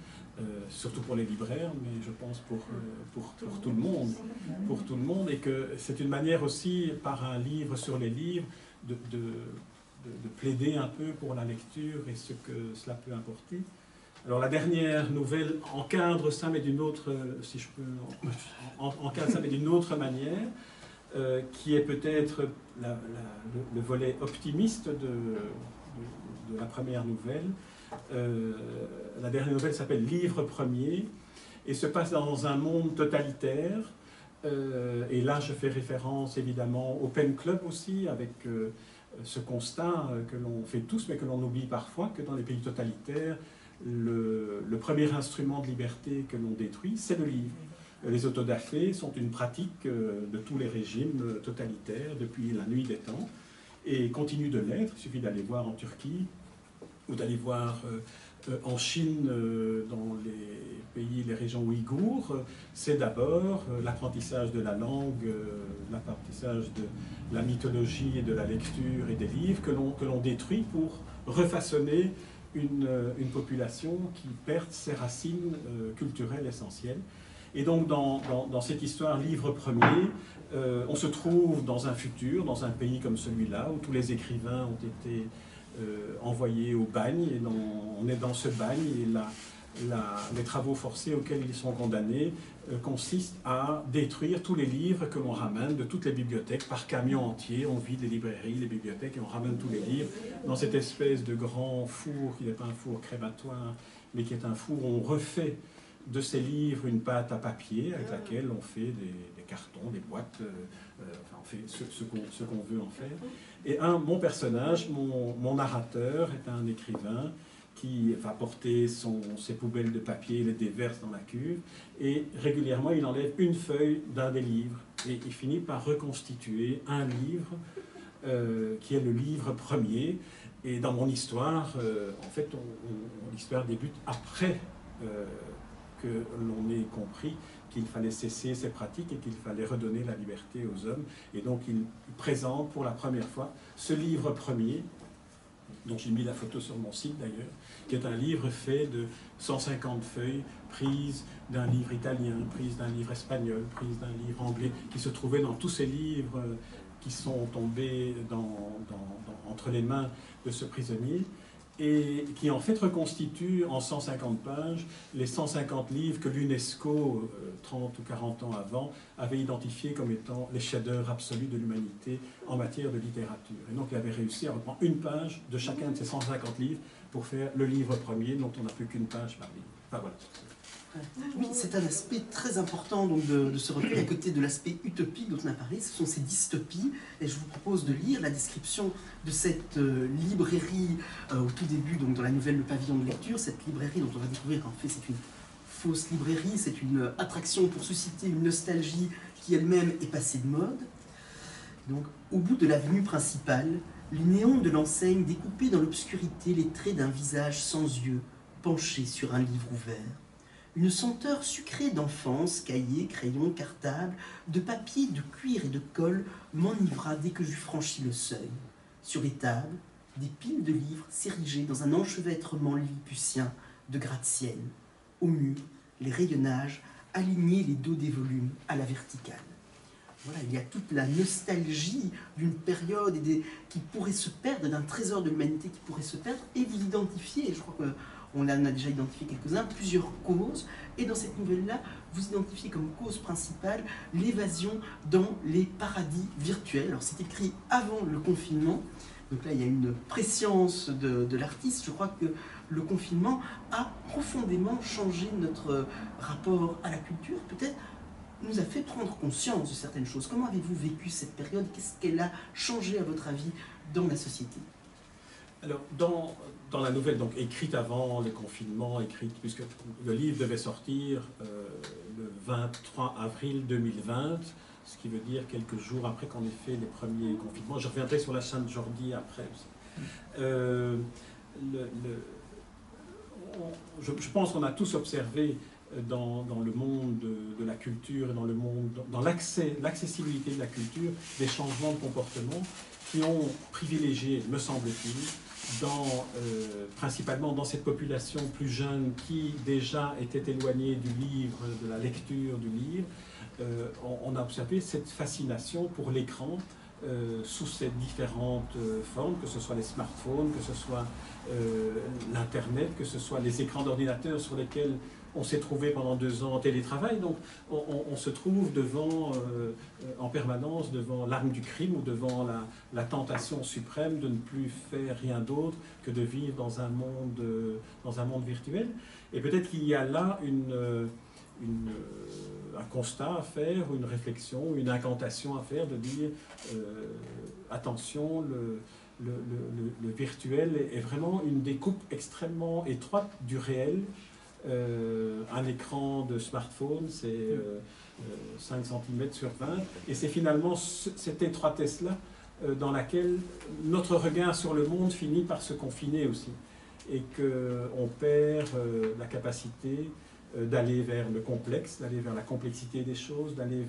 [SPEAKER 3] Surtout pour les libraires, mais je pense pour tout le monde, et que c'est une manière aussi, par un livre sur les livres, de plaider un peu pour la lecture et ce que cela peut apporter. Alors la dernière nouvelle encadre ça, mais d'une autre, si je peux, encadre ça, mais d'une autre manière, qui est peut-être le volet optimiste de la première nouvelle. La dernière nouvelle s'appelle Livre premier et se passe dans un monde totalitaire. Et là, je fais référence évidemment au Pen Club aussi, avec ce constat que l'on fait tous, mais que l'on oublie parfois, que dans les pays totalitaires, le premier instrument de liberté que l'on détruit, c'est le livre. Les autodafés sont une pratique de tous les régimes totalitaires depuis la nuit des temps et continuent de l'être. Il suffit d'aller voir en Turquie ou d'aller voir en Chine, dans les régions ouïghours. C'est d'abord l'apprentissage de la langue, l'apprentissage de la mythologie et de la lecture et des livres que l'on détruit pour refaçonner une population qui perd ses racines culturelles essentielles. Et donc dans cette histoire livre premier, on se trouve dans un futur, dans un pays comme celui-là, où tous les écrivains ont été envoyés au bagne, et on est dans ce bagne, et les travaux forcés auxquels ils sont condamnés consistent à détruire tous les livres que l'on ramène de toutes les bibliothèques. Par camion entier, on vide les librairies, les bibliothèques, et on ramène tous les livres dans cette espèce de grand four, qui n'est pas un four crématoire, mais qui est un four où on refait de ces livres une pâte à papier avec laquelle on fait des cartons, des boîtes, enfin on fait ce qu'on veut en faire. Et mon personnage, mon narrateur, est un écrivain qui va porter ses poubelles de papier, il les déverse dans la cuve, et régulièrement il enlève une feuille d'un des livres, et il finit par reconstituer un livre qui est le livre premier. Et dans mon histoire, en fait, l'histoire débute après que l'on ait compris qu'il fallait cesser ces pratiques et qu'il fallait redonner la liberté aux hommes. Et donc il présente pour la première fois ce livre premier, dont j'ai mis la photo sur mon site d'ailleurs, qui est un livre fait de 150 feuilles prises d'un livre italien, prises d'un livre espagnol, prises d'un livre anglais, qui se trouvaient dans tous ces livres qui sont tombés entre les mains de ce prisonnier, et qui en fait reconstitue en 150 pages les 150 livres que l'UNESCO, 30 ou 40 ans avant, avait identifiés comme étant les chefs-d'œuvre absolus de l'humanité en matière de littérature. Et donc il avait réussi à reprendre une page de chacun de ces 150 livres pour faire le livre premier, dont on n'a plus qu'une page par livre. Enfin, voilà.
[SPEAKER 1] Oui, c'est un aspect très important donc, de ce recueil, à côté de l'aspect utopique dont on a parlé. Ce sont ces dystopies, et je vous propose de lire la description de cette librairie au tout début, donc dans la nouvelle Le Pavillon de lecture. Cette librairie dont on va découvrir qu'en fait c'est une fausse librairie, c'est une attraction pour susciter une nostalgie qui elle-même est passée de mode. Donc, au bout de l'avenue principale, les néons de l'enseigne découpaient dans l'obscurité les traits d'un visage sans yeux, penché sur un livre ouvert. Une senteur sucrée d'enfance, cahiers, crayons, cartables, de papier, de cuir et de colle m'enivra dès que j'eus franchi le seuil. Sur les tables, des piles de livres s'érigeaient dans un enchevêtrement lilliputien de gratte-ciel. Au mur, les rayonnages alignaient les dos des volumes à la verticale. Voilà, il y a toute la nostalgie d'une période qui pourrait se perdre, d'un trésor de l'humanité qui pourrait se perdre, et vous identifiez, je crois que on en a déjà identifié quelques-uns, plusieurs causes. Et dans cette nouvelle-là, vous identifiez comme cause principale l'évasion dans les paradis virtuels. Alors c'est écrit avant le confinement. Donc là, il y a une prescience de l'artiste. Je crois que le confinement a profondément changé notre rapport à la culture. Peut-être nous a fait prendre conscience de certaines choses. Comment avez-vous vécu cette période? Qu'est-ce qu'elle a changé, à votre avis, dans la société?
[SPEAKER 3] Alors, dans la nouvelle, donc écrite avant le confinement, puisque le livre devait sortir le 23 avril 2020, ce qui veut dire quelques jours après qu'on ait fait les premiers confinements. Je reviendrai sur la Sainte Jordi après aussi. Je pense qu'on a tous observé dans le monde de la culture et dans l'accessibilité de la culture, des changements de comportement qui ont privilégié, me semble-t-il, principalement dans cette population plus jeune qui déjà était éloignée du livre, de la lecture du livre. On a observé cette fascination pour l'écran sous ses différentes formes, que ce soit les smartphones, que ce soit l'Internet, que ce soit les écrans d'ordinateur sur lesquels on s'est trouvé pendant 2 ans en télétravail. Donc on se trouve en permanence devant l'arme du crime ou devant la tentation suprême de ne plus faire rien d'autre que de vivre dans un monde virtuel. Et peut-être qu'il y a là un constat à faire, une réflexion, une incantation à faire, de dire attention, le virtuel est vraiment une découpe extrêmement étroite du réel. Un écran de smartphone, c'est 5 cm sur 20, et c'est finalement cette étroitesse-là dans laquelle notre regard sur le monde finit par se confiner aussi, et qu'on perd la capacité d'aller vers le complexe, d'aller vers la complexité des choses, d'aller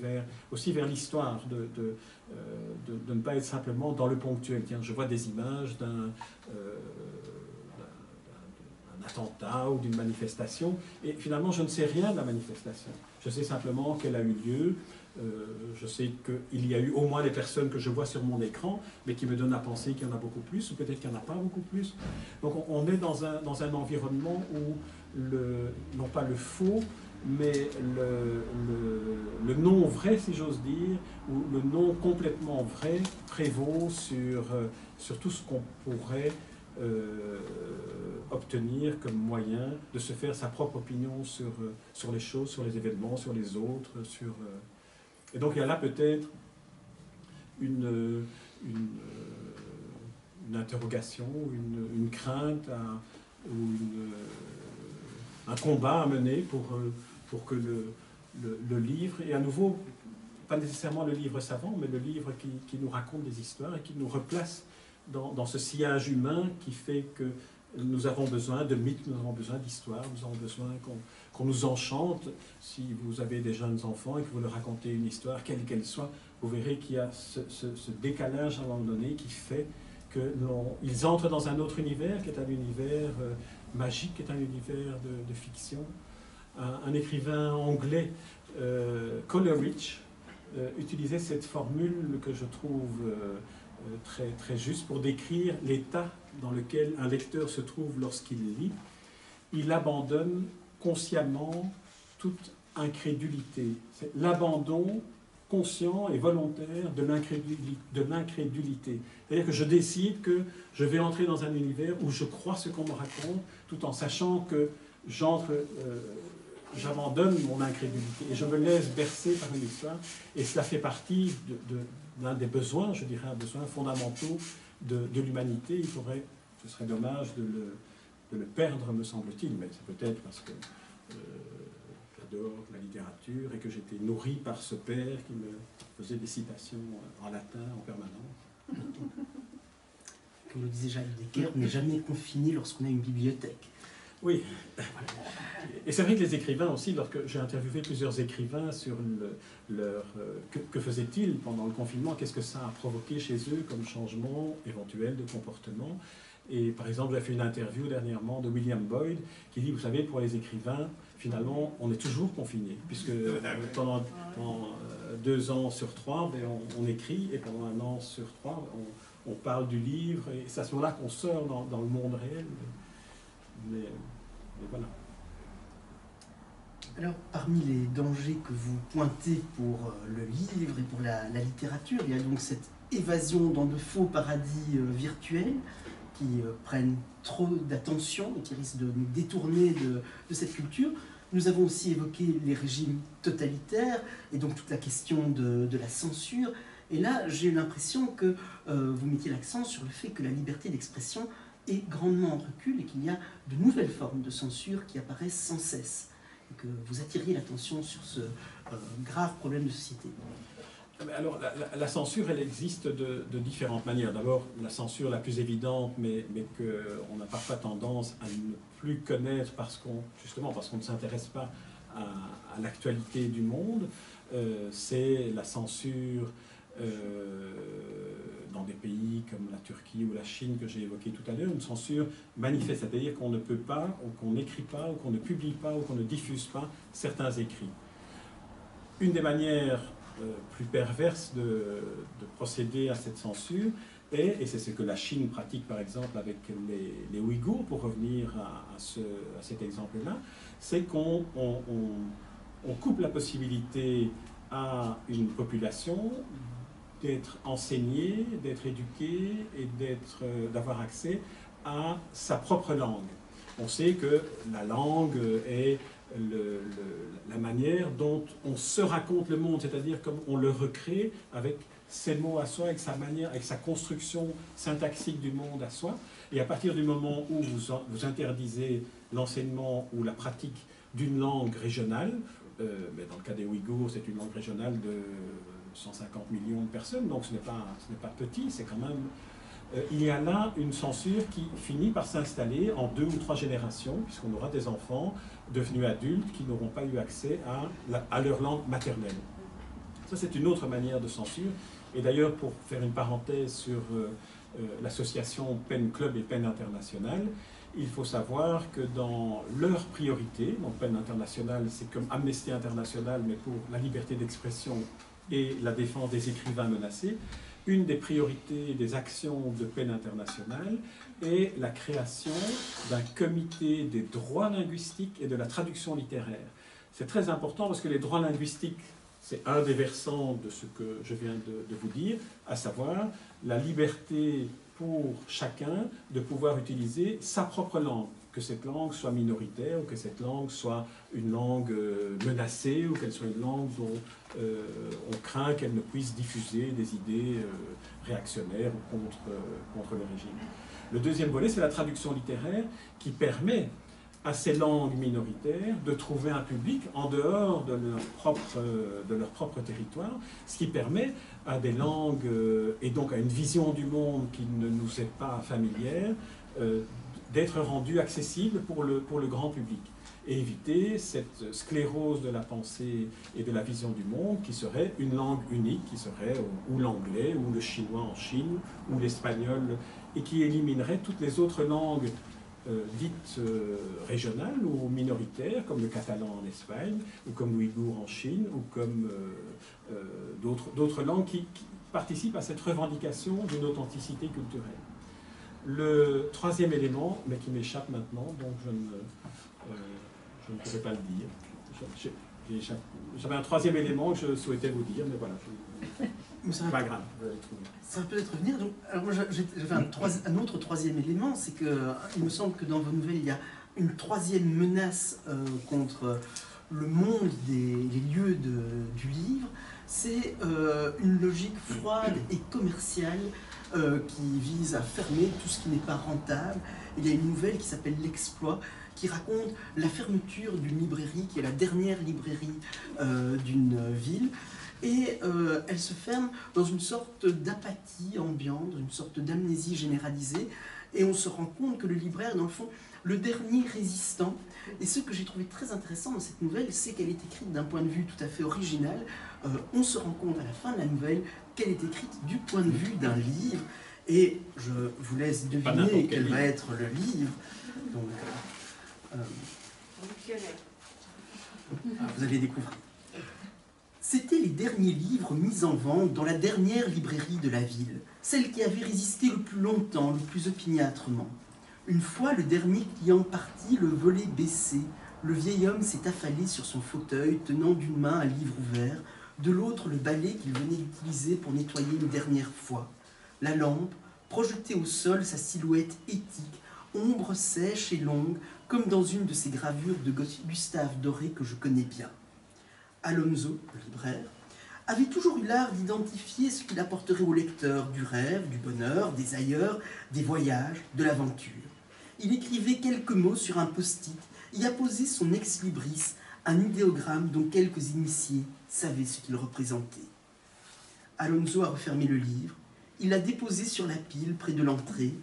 [SPEAKER 3] aussi vers l'histoire, de ne pas être simplement dans le ponctuel. Tiens, je vois des images d'un attentat ou d'une manifestation, et finalement je ne sais rien de la manifestation. Je sais simplement qu'elle a eu lieu, je sais qu'il y a eu au moins les personnes que je vois sur mon écran, mais qui me donnent à penser qu'il y en a beaucoup plus, ou peut-être qu'il n'y en a pas beaucoup plus. Donc on est dans un environnement où non pas le faux, mais le non vrai, si j'ose dire, ou le non complètement vrai prévaut sur tout ce qu'on pourrait obtenir comme moyen de se faire sa propre opinion sur les choses, sur les événements, sur les autres. Et donc il y a là peut-être une interrogation, une crainte, un combat à mener pour que le livre, et à nouveau, pas nécessairement le livre savant, mais le livre qui nous raconte des histoires et qui nous replace dans ce sillage humain qui fait que nous avons besoin de mythes, nous avons besoin d'histoires, nous avons besoin qu'on nous enchante. Si vous avez des jeunes enfants et que vous leur racontez une histoire, quelle qu'elle soit, vous verrez qu'il y a ce décalage à un moment donné qui fait qu'ils entrent dans un autre univers, qui est un univers magique, qui est un univers de fiction. Un écrivain anglais, Coleridge, utilisait cette formule que je trouve très, très juste pour décrire l'état dans lequel un lecteur se trouve lorsqu'il lit. Il abandonne consciemment toute incrédulité. C'est l'abandon conscient et volontaire de l'incrédulité. C'est-à-dire que je décide que je vais entrer dans un univers où je crois ce qu'on me raconte, tout en sachant que j'abandonne mon incrédulité et je me laisse bercer par une histoire. Et cela fait partie d'un des besoins, je dirais un besoin fondamentaux de l'humanité. Ce serait dommage de le perdre, me semble-t-il, mais c'est peut-être parce que j'adore la littérature et que j'étais nourri par ce père qui me faisait des citations en latin en permanence.
[SPEAKER 1] Comme le disait Jacques Decker, on n'est jamais confiné lorsqu'on a une bibliothèque.
[SPEAKER 3] Oui, et c'est vrai que les écrivains aussi, lorsque j'ai interviewé plusieurs écrivains sur que faisaient-ils pendant le confinement, qu'est-ce que ça a provoqué chez eux comme changement éventuel de comportement. Et par exemple, j'ai fait une interview dernièrement de William Boyd qui dit, vous savez, pour les écrivains, finalement, on est toujours confinés, puisque pendant 2 ans sur 3, on écrit, et pendant 1 an sur 3, on parle du livre, et c'est à ce moment-là qu'on sort dans le monde réel. Mais voilà.
[SPEAKER 1] Alors, parmi les dangers que vous pointez pour le livre et pour la littérature, il y a donc cette évasion dans de faux paradis virtuels qui prennent trop d'attention et qui risquent de nous détourner de cette culture. Nous avons aussi évoqué les régimes totalitaires et donc toute la question de la censure. Et là, j'ai eu l'impression que vous mettiez l'accent sur le fait que la liberté d'expression est grandement en recul et qu'il y a de nouvelles formes de censure qui apparaissent sans cesse. Et que vous attiriez l'attention sur ce grave problème de société.
[SPEAKER 3] Alors, la censure, elle existe de différentes manières. D'abord, la censure la plus évidente, mais qu'on a parfois tendance à ne plus connaître justement parce qu'on ne s'intéresse pas à l'actualité du monde, c'est la censure dans des pays comme la Turquie ou la Chine que j'ai évoqué tout à l'heure, une censure manifeste, c'est-à-dire qu'on ne peut pas, ou qu'on n'écrit pas, ou qu'on ne publie pas, ou qu'on ne diffuse pas certains écrits. Une des manières plus perverse de procéder à cette censure, et c'est ce que la Chine pratique par exemple avec les Ouïghours, pour revenir à cet exemple-là, c'est qu'on coupe la possibilité à une population d'être enseignée, d'être éduquée et d'avoir accès à sa propre langue. On sait que la langue est la manière dont on se raconte le monde, c'est-à-dire comme on le recrée avec ses mots à soi, avec sa manière, avec sa construction syntaxique du monde à soi. Et à partir du moment où vous interdisez l'enseignement ou la pratique d'une langue régionale, mais dans le cas des Ouïghours, c'est une langue régionale de 150 millions de personnes, donc ce n'est pas petit, c'est quand même... il y a là une censure qui finit par s'installer en 2 ou 3 générations, puisqu'on aura des enfants devenus adultes qui n'auront pas eu accès à leur langue maternelle. Ça, c'est une autre manière de censure. Et d'ailleurs, pour faire une parenthèse sur l'association PEN Club et PEN International, il faut savoir que dans leurs priorités, donc PEN International, c'est comme Amnesty International, mais pour la liberté d'expression et la défense des écrivains menacés, une des priorités des actions de PEN International est la création d'un comité des droits linguistiques et de la traduction littéraire. C'est très important parce que les droits linguistiques, c'est un des versants de ce que je viens de vous dire, à savoir la liberté pour chacun de pouvoir utiliser sa propre langue, que cette langue soit minoritaire ou que cette langue soit une langue menacée ou qu'elle soit une langue dont on craint qu'elle ne puisse diffuser des idées réactionnaires ou contre le régime. Le deuxième volet, c'est la traduction littéraire qui permet à ces langues minoritaires de trouver un public en dehors de leur propre territoire, ce qui permet à des langues et donc à une vision du monde qui ne nous est pas familière d'être rendues accessibles pour le grand public et éviter cette sclérose de la pensée et de la vision du monde qui serait une langue unique, qui serait ou l'anglais, ou le chinois en Chine, ou l'espagnol, et qui éliminerait toutes les autres langues dites régionales ou minoritaires, comme le catalan en Espagne, ou comme l'ouïghour en Chine, ou comme d'autres langues qui participent à cette revendication d'une authenticité culturelle. Le troisième élément, mais qui m'échappe maintenant, donc je ne pourrais pas le dire. J'avais un troisième élément que je souhaitais vous dire, mais voilà, c'est pas grave, vous allez le trouver.
[SPEAKER 1] Ça va peut-être revenir. Donc, alors moi, j'avais un autre troisième élément, c'est qu'il me semble que dans vos nouvelles, il y a une troisième menace contre le monde les lieux du livre. C'est une logique froide et commerciale qui vise à fermer tout ce qui n'est pas rentable. Il y a une nouvelle qui s'appelle L'Exploit, qui raconte la fermeture d'une librairie, qui est la dernière librairie d'une ville. Et elle se ferme dans une sorte d'apathie ambiante, dans une sorte d'amnésie généralisée. Et on se rend compte que le libraire est dans le fond le dernier résistant. Et ce que j'ai trouvé très intéressant dans cette nouvelle, c'est qu'elle est écrite d'un point de vue tout à fait original. On se rend compte à la fin de la nouvelle qu'elle est écrite du point de vue d'un livre. Et je vous laisse deviner quel va être le livre. Donc, vous allez découvrir. C'étaient les derniers livres mis en vente dans la dernière librairie de la ville, celle qui avait résisté le plus longtemps, le plus opiniâtrement. Une fois le dernier client parti, le volet baissé, le vieil homme s'est affalé sur son fauteuil, tenant d'une main un livre ouvert, de l'autre le balai qu'il venait d'utiliser pour nettoyer une dernière fois. La lampe, projetée au sol sa silhouette éthique, ombre sèche et longue, comme dans une de ces gravures de Gustave Doré que je connais bien. Alonso, le libraire, avait toujours eu l'art d'identifier ce qu'il apporterait au lecteur du rêve, du bonheur, des ailleurs, des voyages, de l'aventure. Il écrivait quelques mots sur un post-it, y apposait son ex-libris, un idéogramme dont quelques initiés savaient ce qu'il représentait. Alonso a refermé le livre, il l'a déposé sur la pile près de l'entrée,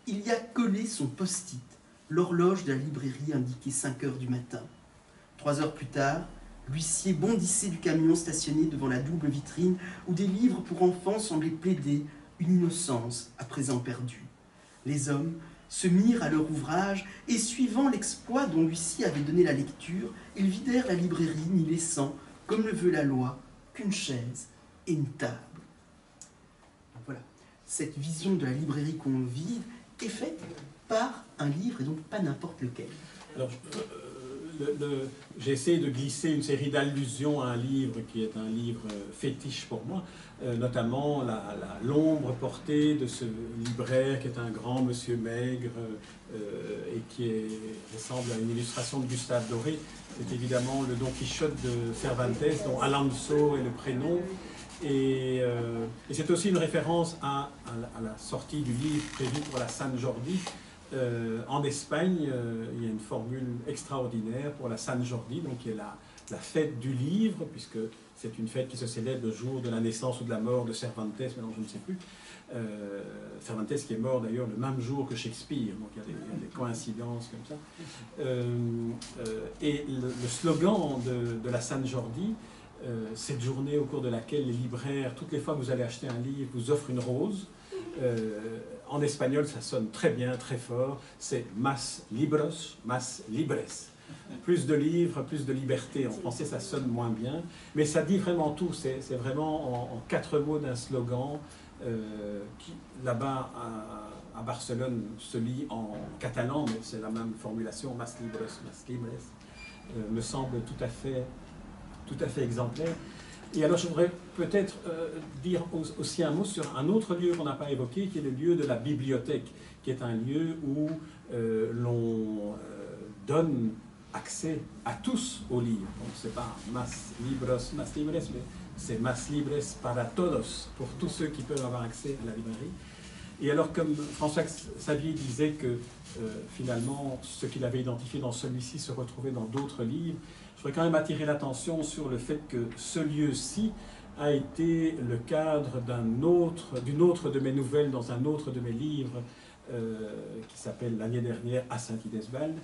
[SPEAKER 1] il y a collé son post-it. L'horloge de la librairie indiquait 5 heures du matin. 3 heures plus tard, l'huissier bondissait du camion stationné devant la double vitrine où des livres pour enfants semblaient plaider une innocence à présent perdue. Les hommes se mirent à leur ouvrage et, suivant l'exploit dont l'huissier avait donné la lecture, ils vidèrent la librairie, n'y laissant, comme le veut la loi, qu'une chaise et une table. Donc voilà, cette vision de la librairie qu'on vide est faite par un livre et donc pas n'importe lequel.
[SPEAKER 3] Alors, j'ai essayé de glisser une série d'allusions à un livre qui est un livre fétiche pour moi, notamment l'ombre portée de ce libraire qui est un grand monsieur maigre et qui ressemble à une illustration de Gustave Doré. C'est évidemment le Don Quichotte de Cervantes, dont Alonso est le prénom. Et c'est aussi une référence à la sortie du livre prévu pour la San Jordi. En Espagne, il y a une formule extraordinaire pour la San Jordi, donc qui est la fête du livre, puisque c'est une fête qui se célèbre le jour de la naissance ou de la mort de Cervantes, maintenant je ne sais plus. Cervantes qui est mort d'ailleurs le même jour que Shakespeare, donc il y a des coïncidences comme ça. Et le slogan de la San Jordi, cette journée au cours de laquelle les libraires, toutes les fois que vous allez acheter un livre, vous offrent une rose. En espagnol, ça sonne très bien, très fort. C'est más libros, más libres. Plus de livres, plus de liberté. En français, ça sonne moins bien. Mais ça dit vraiment tout. C'est vraiment en 4 mots d'un slogan qui, là-bas, à Barcelone, se lit en catalan, mais c'est la même formulation, más libros, más libres, me semble tout à fait exemplaire. Et alors je voudrais peut-être dire aussi un mot sur un autre lieu qu'on n'a pas évoqué, qui est le lieu de la bibliothèque, qui est un lieu où l'on donne accès à tous aux livres. Donc c'est pas más libros, más libres, mais c'est más libres para todos, pour tous ceux qui peuvent avoir accès à la librairie. Et alors comme François Xavier disait que finalement ce qu'il avait identifié dans celui-ci se retrouvait dans d'autres livres, je voudrais quand même attirer l'attention sur le fait que ce lieu-ci a été le cadre d'une autre de mes nouvelles dans un autre de mes livres qui s'appelle l'année dernière à Saint-Idesval.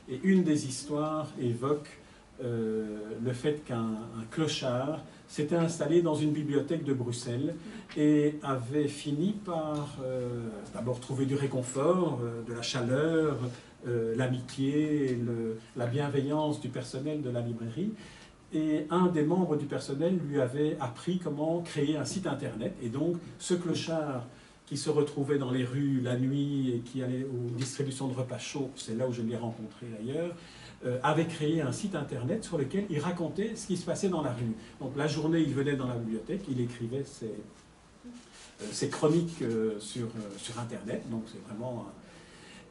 [SPEAKER 3] Et une des histoires évoque le fait qu'un clochard s'était installé dans une bibliothèque de Bruxelles et avait fini par d'abord trouver du réconfort, de la chaleur, l'amitié, la bienveillance du personnel de la librairie. Et un des membres du personnel lui avait appris comment créer un site internet. Et donc, ce clochard qui se retrouvait dans les rues la nuit et qui allait aux distributions de repas chauds, c'est là où je l'ai rencontré d'ailleurs, avait créé un site internet sur lequel il racontait ce qui se passait dans la rue. Donc, la journée, il venait dans la bibliothèque, il écrivait ses chroniques sur internet. Donc, c'est vraiment...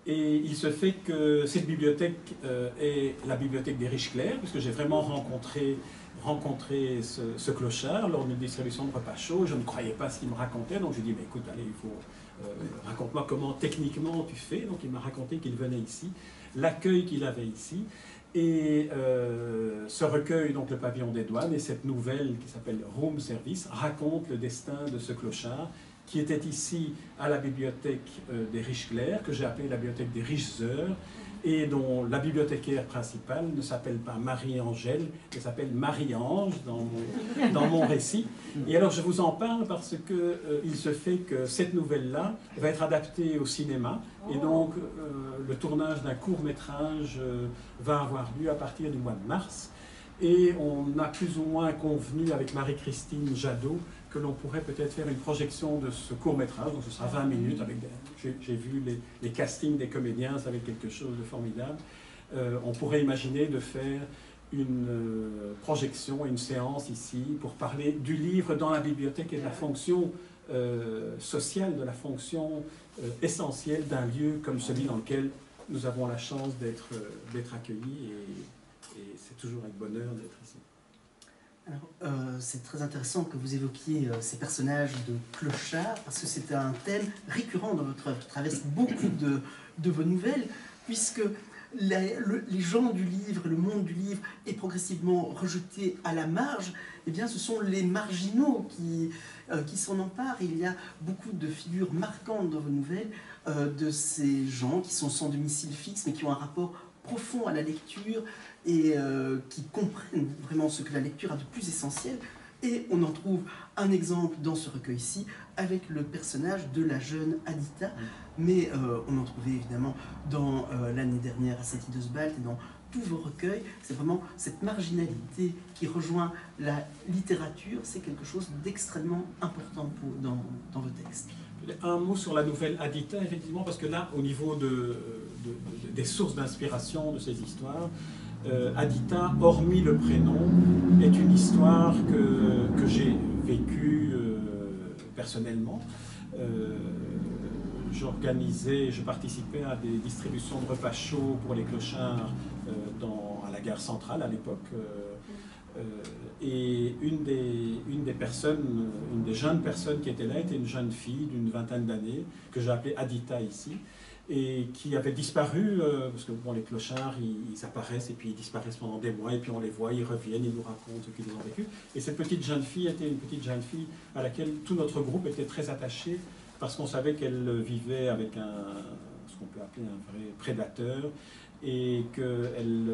[SPEAKER 3] Et il se fait que cette bibliothèque est la bibliothèque des riches clercs, puisque j'ai vraiment rencontré ce clochard lors d'une distribution de repas chauds. Je ne croyais pas ce qu'il me racontait, donc je lui ai dit, mais écoute, allez, il faut raconte-moi comment techniquement tu fais. Donc il m'a raconté qu'il venait ici, l'accueil qu'il avait ici, et ce recueil, donc le pavillon des douanes, et cette nouvelle qui s'appelle Room Service, raconte le destin de ce clochard, qui était ici à la bibliothèque des riches clercs, que j'ai appelée la bibliothèque des riches heures, et dont la bibliothécaire principale ne s'appelle pas Marie-Angèle, elle s'appelle Marie-Ange dans mon récit. Et alors je vous en parle parce qu'il se fait que cette nouvelle-là va être adaptée au cinéma, et donc le tournage d'un court-métrage va avoir lieu à partir du mois de mars, et on a plus ou moins convenu avec Marie-Christine Jadot que l'on pourrait peut-être faire une projection de ce court-métrage, donc ce sera 20 minutes, j'ai vu les castings des comédiens, ça va être quelque chose de formidable. On pourrait imaginer de faire une projection, une séance ici, pour parler du livre dans la bibliothèque et de la fonction sociale, de la fonction essentielle d'un lieu comme celui dans lequel nous avons la chance d'être accueillis, et c'est toujours avec bonheur d'être ici.
[SPEAKER 1] C'est très intéressant que vous évoquiez ces personnages de clochards, parce que c'est un thème récurrent dans votre œuvre, qui traverse beaucoup de vos nouvelles, puisque les gens du livre, le monde du livre est progressivement rejeté à la marge. Eh bien, ce sont les marginaux qui s'en emparent. Il y a beaucoup de figures marquantes dans vos nouvelles de ces gens qui sont sans domicile fixe, mais qui ont un rapport profond à la lecture et qui comprennent vraiment ce que la lecture a de plus essentiel. Et on en trouve un exemple dans ce recueil-ci avec le personnage de la jeune Adita, mais on en trouvait évidemment dans l'année dernière à Satie de Sbalt et dans tous vos recueils. C'est vraiment cette marginalité qui rejoint la littérature, c'est quelque chose d'extrêmement important dans vos textes.
[SPEAKER 3] Un mot sur la nouvelle Adita, effectivement, parce que là, au niveau des sources d'inspiration de ces histoires, Adita, hormis le prénom, est une histoire que j'ai vécue personnellement. Je participais à des distributions de repas chauds pour les clochards à la gare centrale à l'époque. Et une des jeunes personnes qui était là était une jeune fille d'une vingtaine d'années, que j'ai appelée Adita ici, et qui avait disparu, parce que bon, les clochards, ils apparaissent et puis ils disparaissent pendant des mois, et puis on les voit, ils reviennent, ils nous racontent ce qu'ils ont vécu. Et cette petite jeune fille était une petite jeune fille à laquelle tout notre groupe était très attaché, parce qu'on savait qu'elle vivait avec ce qu'on peut appeler un vrai prédateur, et qu'elle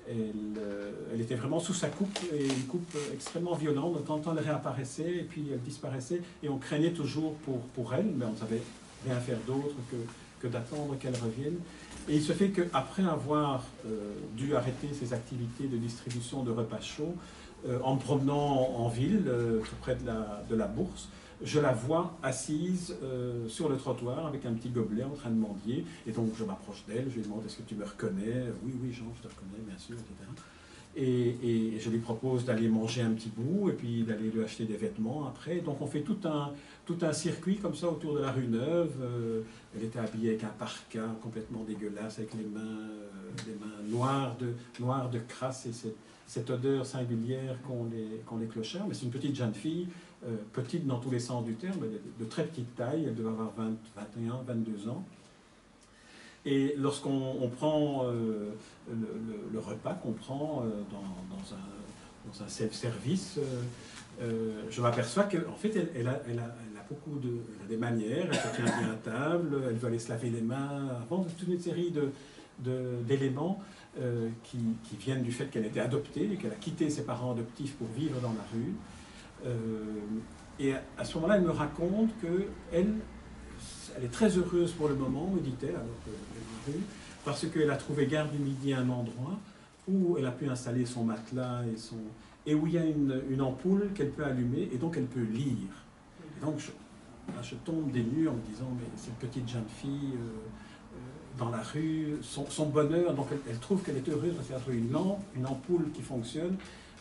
[SPEAKER 3] elle était vraiment sous sa coupe, et une coupe extrêmement violente. De temps en temps, elle réapparaissait, et puis elle disparaissait, et on craignait toujours pour elle, mais on ne savait rien faire d'autre que d'attendre qu'elle revienne. Et il se fait qu'après avoir dû arrêter ses activités de distribution de repas chauds, en me promenant en ville, tout près de la bourse, je la vois assise sur le trottoir avec un petit gobelet en train de mendier. Et donc je m'approche d'elle, je lui demande: est-ce que tu me reconnais? Oui, oui, Jean, je te reconnais, bien sûr, etc. Et je lui propose d'aller manger un petit bout et puis d'aller lui acheter des vêtements après. Donc on fait tout un circuit comme ça autour de la rue Neuve. Elle était habillée avec un parka complètement dégueulasse, avec les mains noires de crasse, et cette odeur singulière qu'ont les clochards. Mais c'est une petite jeune fille, petite dans tous les sens du terme, de très petite taille. Elle devait avoir 21, 22 ans. Et lorsqu'on prend le repas qu'on prend dans un self-service, je m'aperçois qu'en fait, elle a des manières, elle se tient bien à table, elle doit aller se laver les mains avant, toute une série d'éléments qui viennent du fait qu'elle était adoptée et qu'elle a quitté ses parents adoptifs pour vivre dans la rue. Et à ce moment-là, elle me raconte qu'elle est très heureuse pour le moment, me dit-elle, alors qu'elle est dans la rue, parce qu'elle a trouvé Gare du Midi un endroit où elle a pu installer son matelas et où il y a une ampoule qu'elle peut allumer, et donc elle peut lire. Et donc je tombe des nues en me disant: mais cette petite jeune fille dans la rue, son bonheur, donc elle trouve qu'elle est heureuse parce qu'elle a trouvé une ampoule qui fonctionne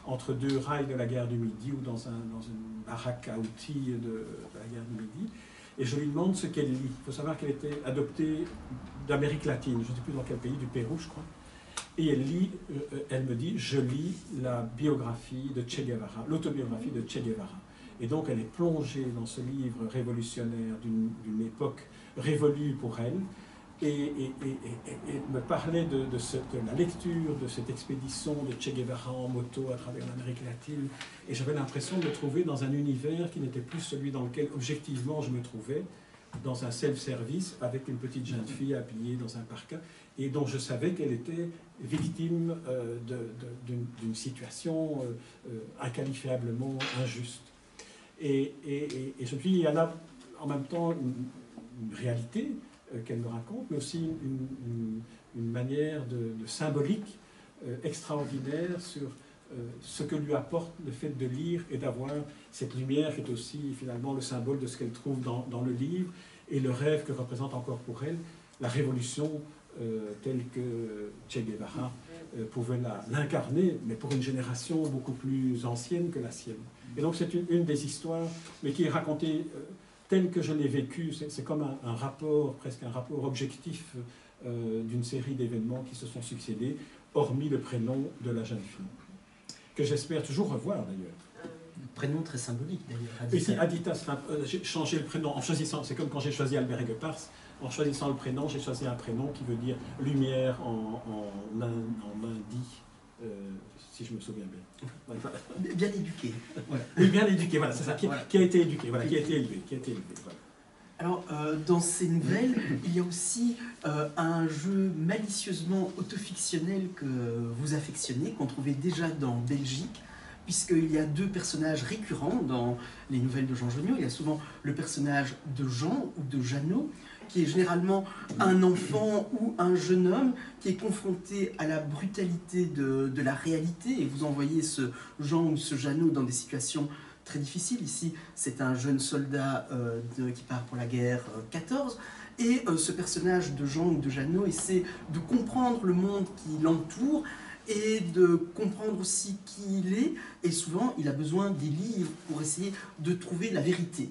[SPEAKER 3] entre deux rails de la Gare du Midi ou dans une baraque à outils de la Gare du Midi. Et je lui demande ce qu'elle lit. Il faut savoir qu'elle était adoptée d'Amérique latine, je ne sais plus dans quel pays, du Pérou, je crois. Et elle me dit: je lis la biographie de Che Guevara, l'autobiographie de Che Guevara. Et donc elle est plongée dans ce livre révolutionnaire d'une époque révolue pour elle, et me parlait de la lecture de cette expédition de Che Guevara en moto à travers l'Amérique latine. Et j'avais l'impression de me trouver dans un univers qui n'était plus celui dans lequel objectivement je me trouvais, dans un self-service avec une petite jeune fille habillée dans un parka, et dont je savais qu'elle était victime d'une situation inqualifiablement injuste. Et je me dis, il y a là en même temps une réalité qu'elle me raconte, mais aussi une manière de symbolique extraordinaire sur ce que lui apporte le fait de lire et d'avoir cette lumière qui est aussi finalement le symbole de ce qu'elle trouve dans le livre, et le rêve que représente encore pour elle la révolution telle que Che Guevara pouvait l'incarner, mais pour une génération beaucoup plus ancienne que la sienne. Et donc c'est une des histoires, mais qui est racontée telle que je l'ai vécue. C'est comme un rapport, presque un rapport objectif d'une série d'événements qui se sont succédés, hormis le prénom de la jeune fille. que j'espère toujours revoir d'ailleurs.
[SPEAKER 1] Prénom très symbolique d'ailleurs.
[SPEAKER 3] Ici, Adita, j'ai changé le prénom en choisissant, c'est comme quand j'ai choisi Albert Egepars, en choisissant le prénom, j'ai choisi un prénom qui veut dire lumière en hindi, si je me souviens bien.
[SPEAKER 1] Voilà. Bien éduqué. Voilà.
[SPEAKER 3] Oui, bien éduqué, voilà, c'est ça, qui a été éduqué, voilà, qui a été élevé. Voilà.
[SPEAKER 1] Alors, dans ces nouvelles, il y a aussi un jeu malicieusement autofictionnel que vous affectionnez, qu'on trouvait déjà dans Belgique, puisqu'il y a deux personnages récurrents dans les nouvelles de Jean Geniot. Il y a souvent le personnage de Jean ou de Jeannot, qui est généralement un enfant ou un jeune homme qui est confronté à la brutalité de la réalité, et vous envoyez ce Jean ou ce Jeannot dans des situations très difficiles. Ici, c'est un jeune soldat qui part pour la guerre 14, et ce personnage de Jean ou de Jeannot essaie de comprendre le monde qui l'entoure, et de comprendre aussi qui il est, et souvent il a besoin des livres pour essayer de trouver la vérité.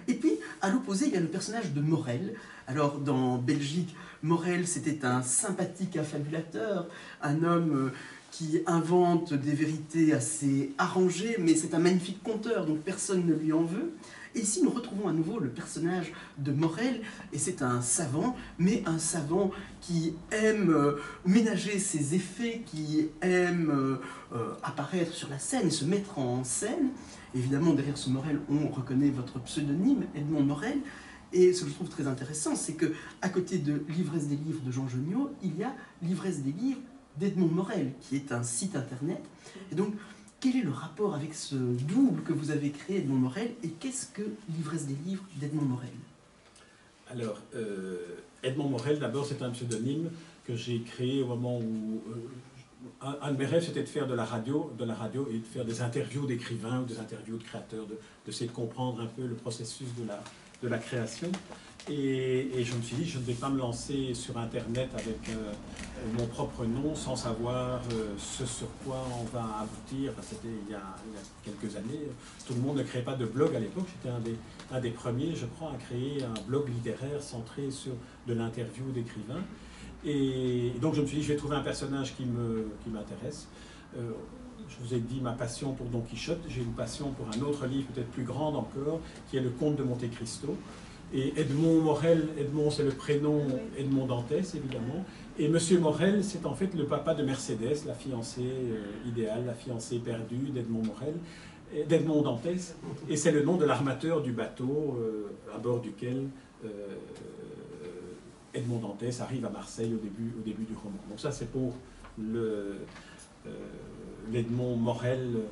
[SPEAKER 1] Et puis, à l'opposé, il y a le personnage de Morel. Alors, dans Belgique, Morel, c'était un sympathique affabulateur, un homme qui invente des vérités assez arrangées, mais c'est un magnifique conteur, donc personne ne lui en veut. Et ici, nous retrouvons à nouveau le personnage de Morel, et c'est un savant, mais un savant qui aime ménager ses effets, qui aime apparaître sur la scène, se mettre en scène. Évidemment, derrière ce Morel, on reconnaît votre pseudonyme, Edmond Morel. Et ce que je trouve très intéressant, c'est qu'à côté de L'ivresse des livres de Jean Geniot, il y a L'ivresse des livres d'Edmond Morel, qui est un site internet. Et donc, quel est le rapport avec ce double que vous avez créé, Edmond Morel, et qu'est-ce que L'ivresse des livres d'Edmond Morel?
[SPEAKER 3] Alors, Edmond Morel, d'abord, c'est un pseudonyme que j'ai créé au moment où... un de mes rêves, c'était de faire de la radio et de faire des interviews d'écrivains ou des interviews de créateurs, d'essayer de comprendre un peu le processus de la création. Et je me suis dit, je ne vais pas me lancer sur Internet avec mon propre nom sans savoir ce sur quoi on va aboutir. Enfin, c'était il y a quelques années. Tout le monde ne créait pas de blog à l'époque. J'étais un des premiers, je crois, à créer un blog littéraire centré sur de l'interview d'écrivains. Et donc je me suis dit, je vais trouver un personnage qui m'intéresse. Je vous ai dit ma passion pour Don Quichotte. J'ai une passion pour un autre livre peut-être plus grande encore, qui est Le Comte de Monte Cristo. Et Edmond Morel, Edmond c'est le prénom Edmond Dantès évidemment, et Monsieur Morel c'est en fait le papa de Mercedes, la fiancée idéale, la fiancée perdue d'Edmond Morel, d'Edmond Dantès, et c'est le nom de l'armateur du bateau à bord duquel Edmond Dantès arrive à Marseille au début du roman. Donc ça c'est pour l'Edmond Morel,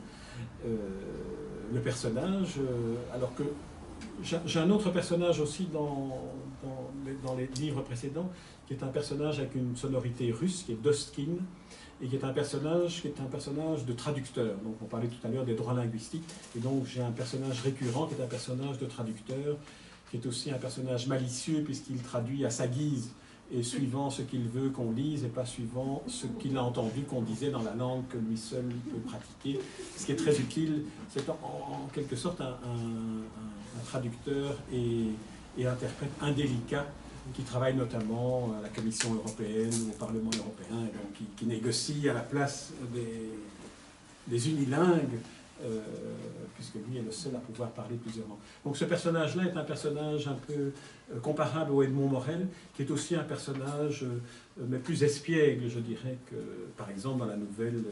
[SPEAKER 3] le personnage, alors que j'ai un autre personnage aussi dans les livres précédents, qui est un personnage avec une sonorité russe, qui est Dostkin, et qui est un personnage de traducteur. Donc on parlait tout à l'heure des droits linguistiques, et donc j'ai un personnage récurrent qui est un personnage de traducteur, qui est aussi un personnage malicieux, puisqu'il traduit à sa guise, et suivant ce qu'il veut qu'on lise, et pas suivant ce qu'il a entendu qu'on disait dans la langue que lui seul peut pratiquer. Ce qui est très utile, c'est en quelque sorte un traducteur et interprète indélicat qui travaille notamment à la Commission européenne ou au Parlement européen, et donc qui négocie à la place des unilingues, puisque lui est le seul à pouvoir parler plusieurs langues. Donc ce personnage-là est un personnage un peu comparable au Edmond Morel, qui est aussi un personnage mais plus espiègle, je dirais, que par exemple dans la nouvelle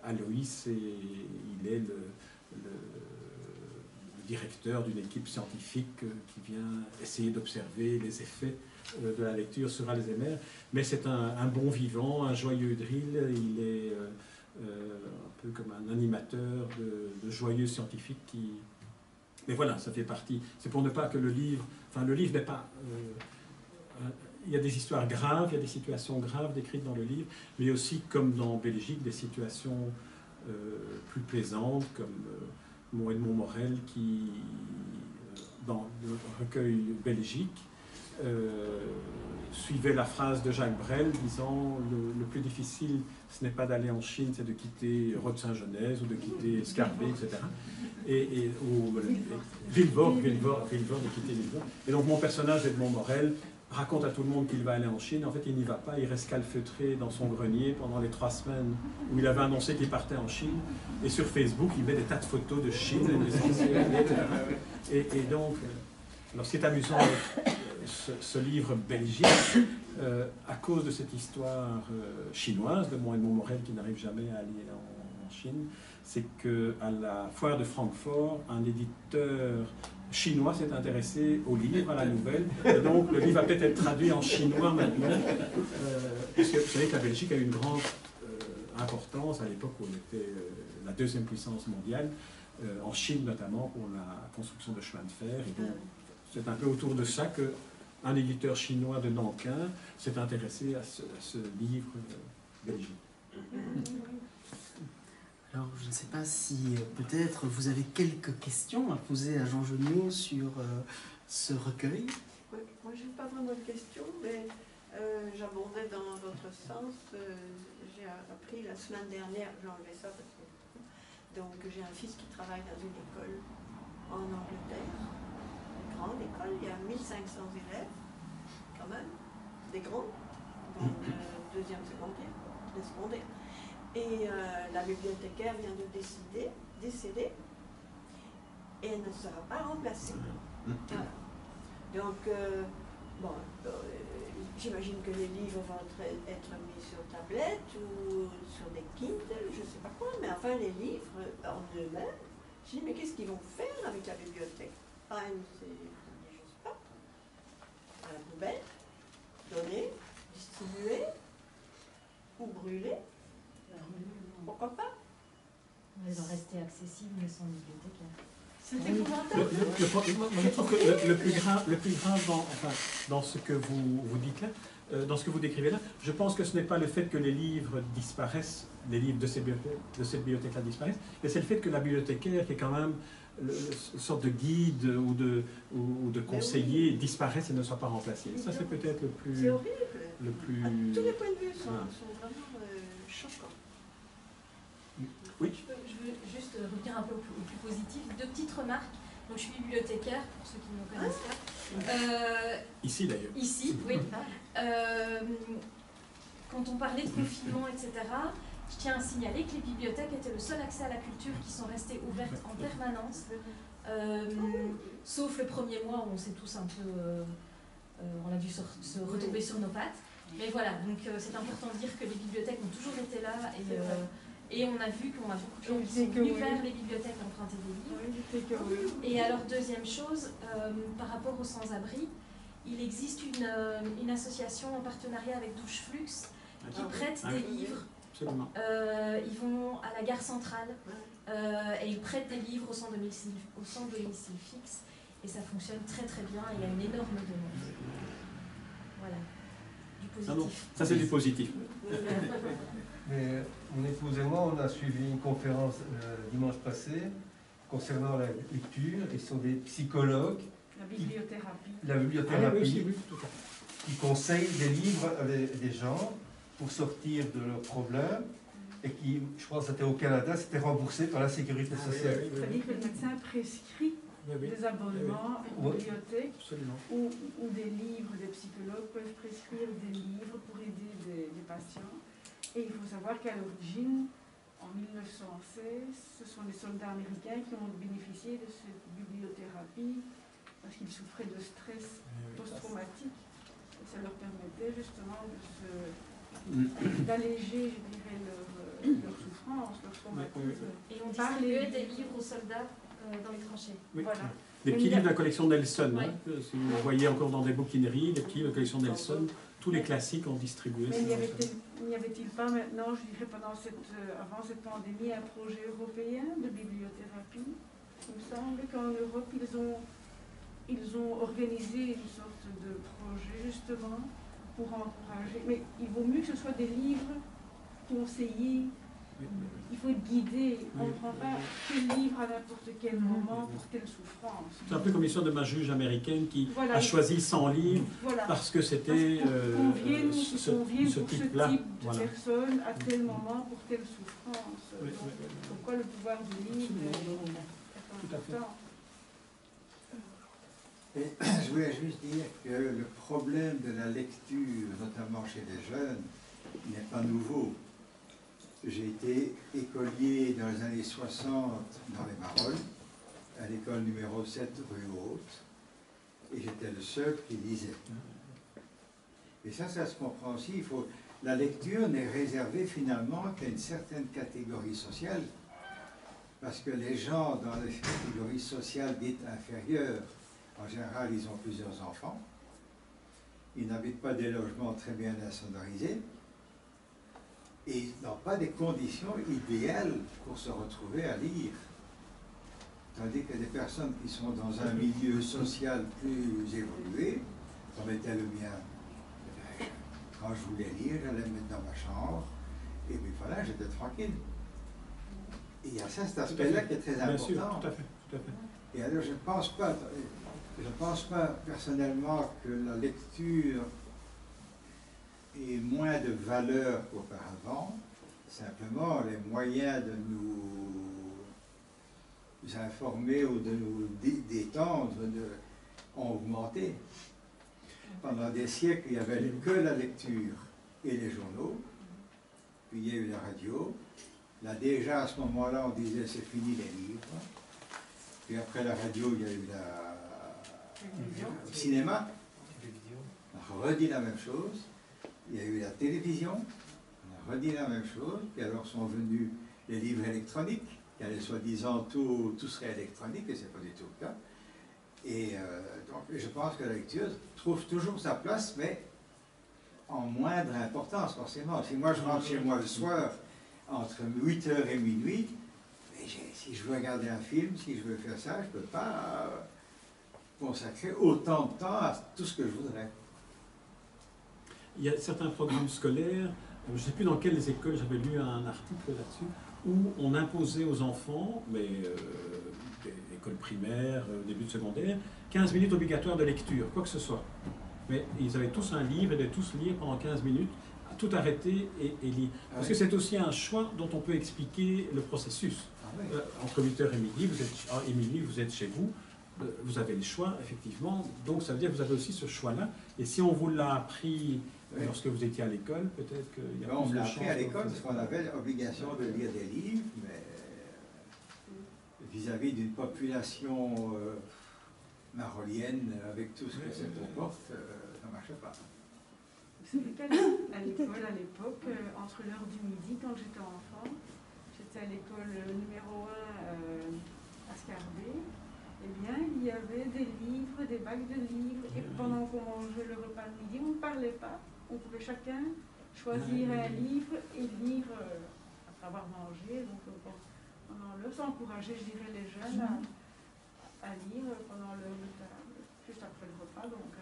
[SPEAKER 3] Aloïs, il est le directeur d'une équipe scientifique qui vient essayer d'observer les effets de la lecture sur Alzheimer. Mais c'est un bon vivant, un joyeux drill, il est un peu comme un animateur de joyeux scientifiques qui... Mais voilà, ça fait partie. C'est pour ne pas que le livre n'est pas... il y a des histoires graves, il y a des situations graves décrites dans le livre, mais aussi, comme dans Belgique, des situations plus plaisantes, comme mon Edmond Morel qui, dans le recueil Belgique, suivait la phrase de Jacques Brel disant le plus difficile, ce n'est pas d'aller en Chine, c'est de quitter Rode-Saint-Genèse ou de quitter Scarbeck, etc. Ou Villevorde, de quitter Villevorde. Et donc mon personnage Edmond Morel raconte à tout le monde qu'il va aller en Chine. En fait, il n'y va pas, il reste calfeutré dans son grenier pendant les 3 semaines où il avait annoncé qu'il partait en Chine. Et sur Facebook, il met des tas de photos de Chine. Et donc, alors ce qui est amusant avec ce livre belgique, à cause de cette histoire chinoise de Edmond Morel qui n'arrive jamais à aller en Chine, c'est qu'à la foire de Francfort, un éditeur chinois s'est intéressé au livre, à la nouvelle, et donc le livre va peut-être être traduit en chinois maintenant, puisque vous savez que la Belgique a eu une grande importance à l'époque où on était la 2e puissance mondiale, en Chine notamment pour la construction de chemins de fer, et donc c'est un peu autour de ça qu'un éditeur chinois de Nankin s'est intéressé à ce livre belgique.
[SPEAKER 1] Alors, je ne sais pas si peut-être vous avez quelques questions à poser à Jean Geniot sur ce recueil.
[SPEAKER 4] Oui, moi, je n'ai pas vraiment de questions, mais j'abondais dans votre sens. J'ai appris la semaine dernière, j'ai enlevé ça parce que... Donc, j'ai un fils qui travaille dans une école en Angleterre, une grande école, il y a 1500 élèves, quand même, des grands, dans le 2e secondaire, les secondaires. Et la bibliothécaire vient de décéder et elle ne sera pas remplacée. Voilà. Donc, bon, j'imagine que les livres vont être mis sur tablette ou sur des Kindle, je ne sais pas quoi, mais enfin les livres en eux-mêmes, je dis mais qu'est-ce qu'ils vont faire avec la bibliothèque? Enfin, je ne sais pas, à la poubelle, donner, distribuer ou brûler. Pourquoi pas?
[SPEAKER 5] Ils vont rester accessibles sans bibliothécaire.
[SPEAKER 4] C'est épouvantable.
[SPEAKER 3] Je trouve que le plus grave dans ce que vous dites là, dans ce que vous décrivez là, je pense que ce n'est pas le fait que les livres disparaissent, les livres de cette bibliothèque-là disparaissent, mais c'est le fait que la bibliothécaire, qui est quand même une sorte de guide ou de conseiller, disparaisse et ne soit pas remplacée. Ça, c'est peut-être le plus...
[SPEAKER 4] C'est horrible.
[SPEAKER 3] Le plus...
[SPEAKER 4] Tous les points de vue sont vraiment choquants.
[SPEAKER 3] Oui.
[SPEAKER 5] Je veux juste revenir un peu au plus positif. 2 petites remarques. Donc, je suis bibliothécaire, pour ceux qui ne me connaissent pas.
[SPEAKER 3] Ici, d'ailleurs.
[SPEAKER 5] Ici, oui. Quand on parlait de confinement, etc., je tiens à signaler que les bibliothèques étaient le seul accès à la culture qui sont restées ouvertes en permanence, sauf le premier mois où on s'est tous un peu... on a dû se retomber sur nos pattes. Mais voilà, donc c'est important de dire que les bibliothèques ont toujours été là et on a vu qu'on a beaucoup de gens qui sont venus vers les bibliothèques emprunter des livres. Et alors, deuxième chose, par rapport aux sans-abri, il existe une association en partenariat avec Douche Flux qui prête des livres.
[SPEAKER 3] Absolument.
[SPEAKER 5] Ils vont à la gare centrale et ils prêtent des livres au centre de domicile fixe et ça fonctionne très très bien et il y a une énorme demande. Voilà. Du positif.
[SPEAKER 3] Ah non, ça c'est du positif.
[SPEAKER 6] Mais mon épouse et moi, on a suivi une conférence dimanche passé concernant la lecture, et ce sont des psychologues, la bibliothérapie, qui conseillent des livres à des gens pour sortir de leurs problèmes, et qui, je pense que c'était au Canada, c'était remboursé par la sécurité sociale.
[SPEAKER 7] C'est-à-dire que le médecin prescrit des abonnements à une bibliothèque ou des livres, des psychologues peuvent prescrire des livres pour aider des patients. Et il faut savoir qu'à l'origine, en 1916, ce sont les soldats américains qui ont bénéficié de cette bibliothérapie parce qu'ils souffraient de stress post-traumatique. Et ça leur permettait justement d'alléger, je dirais, leur souffrance, leur traumatisme.
[SPEAKER 5] Et on distribuait des livres aux soldats dans les tranchées.
[SPEAKER 3] Oui.
[SPEAKER 5] Voilà.
[SPEAKER 3] Des petits livres de la collection Nelson, hein, si vous voyez encore dans des bouquineries, des petits livres de la collection Nelson, tous les classiques ont distribué.
[SPEAKER 7] Mais n'y avait-il pas maintenant, je dirais avant cette pandémie, un projet européen de bibliothérapie? Il me semble qu'en Europe, ils ont organisé une sorte de projet justement pour encourager. Mais il vaut mieux que ce soit des livres conseillés. Il faut être guidé. On ne prend pas quel livre à n'importe quel moment pour quelle souffrance.
[SPEAKER 3] C'est un peu comme l'histoire de ma juge américaine qui a choisi 100 livres parce que c'était ce type-là.
[SPEAKER 7] De personne à tel moment pour telle souffrance. Donc, pourquoi le pouvoir du livre est important.
[SPEAKER 8] Et je voulais juste dire que le problème de la lecture, notamment chez les jeunes, n'est pas nouveau. J'ai été écolier dans les années 60 dans les Marolles, à l'école numéro 7 rue Haute, et j'étais le seul qui lisait. Et ça se comprend aussi. La lecture n'est réservée finalement qu'à une certaine catégorie sociale, parce que les gens dans les catégories sociales dites inférieures, en général, ils ont plusieurs enfants, ils n'habitent pas des logements très bien insonorisés, et ils n'ont pas des conditions idéales pour se retrouver à lire. Tandis que des personnes qui sont dans un milieu social plus évolué, comme était le mien, quand je voulais lire, j'allais me mettre dans ma chambre, et puis voilà, j'étais tranquille. Et il y a ça, cet aspect-là qui est très important.
[SPEAKER 3] Bien sûr, tout à fait, tout à fait.
[SPEAKER 8] Et alors, je ne pense pas personnellement que la lecture ait moins de valeur qu'auparavant. Simplement, les moyens de nous informer ou de nous détendre ont augmenté. Pendant des siècles, il n'y avait que la lecture et les journaux, puis il y a eu la radio. Là déjà, à ce moment-là, on disait c'est fini les livres. Puis après la radio, il y a eu le cinéma. On a redit la même chose. Il y a eu la télévision. On a redit la même chose. Puis alors sont venus les livres électroniques, qui allaient soi-disant tout serait électronique, et ce n'est pas du tout le cas. Et donc, je pense que la lecture trouve toujours sa place, mais en moindre importance, forcément. Si moi je rentre chez moi le soir, entre 8h et minuit, mais si je veux regarder un film, si je veux faire ça, je ne peux pas consacrer autant de temps à tout ce que je voudrais.
[SPEAKER 3] Il y a certains programmes scolaires, je ne sais plus dans quelles écoles, j'avais lu un article là-dessus, où on imposait aux enfants, mais école primaire, début de secondaire, 15 minutes obligatoires de lecture, quoi que ce soit. Mais ils avaient tous un livre, ils devaient tous lire pendant 15 minutes, tout arrêter et lire. Parce que c'est aussi un choix dont on peut expliquer le processus. Entre 8h et midi, vous êtes chez vous, vous avez le choix, effectivement, donc ça veut dire que vous avez aussi ce choix-là. Et si on vous l'a appris lorsque vous étiez à l'école, peut-être qu'il y a plus de chance.
[SPEAKER 8] On l'a appris à l'école parce qu'on avait l'obligation de lire des livres, mais vis-à-vis d'une population marolienne, avec tout ce que ça comporte, ça ne marchait pas.
[SPEAKER 7] Vous savez qu'à l'école, à l'époque, entre l'heure du midi, quand j'étais enfant, j'étais à l'école numéro 1 à Scarbet, eh bien, il y avait des livres, des bacs de livres, et pendant qu'on mangeait le repas de midi, on ne parlait pas. On pouvait chacun choisir un livre et lire après avoir mangé. Donc, pendant l'heure, ça encourageait, je dirais, les jeunes à lire pendant l'heure de table, juste après le repas. Donc,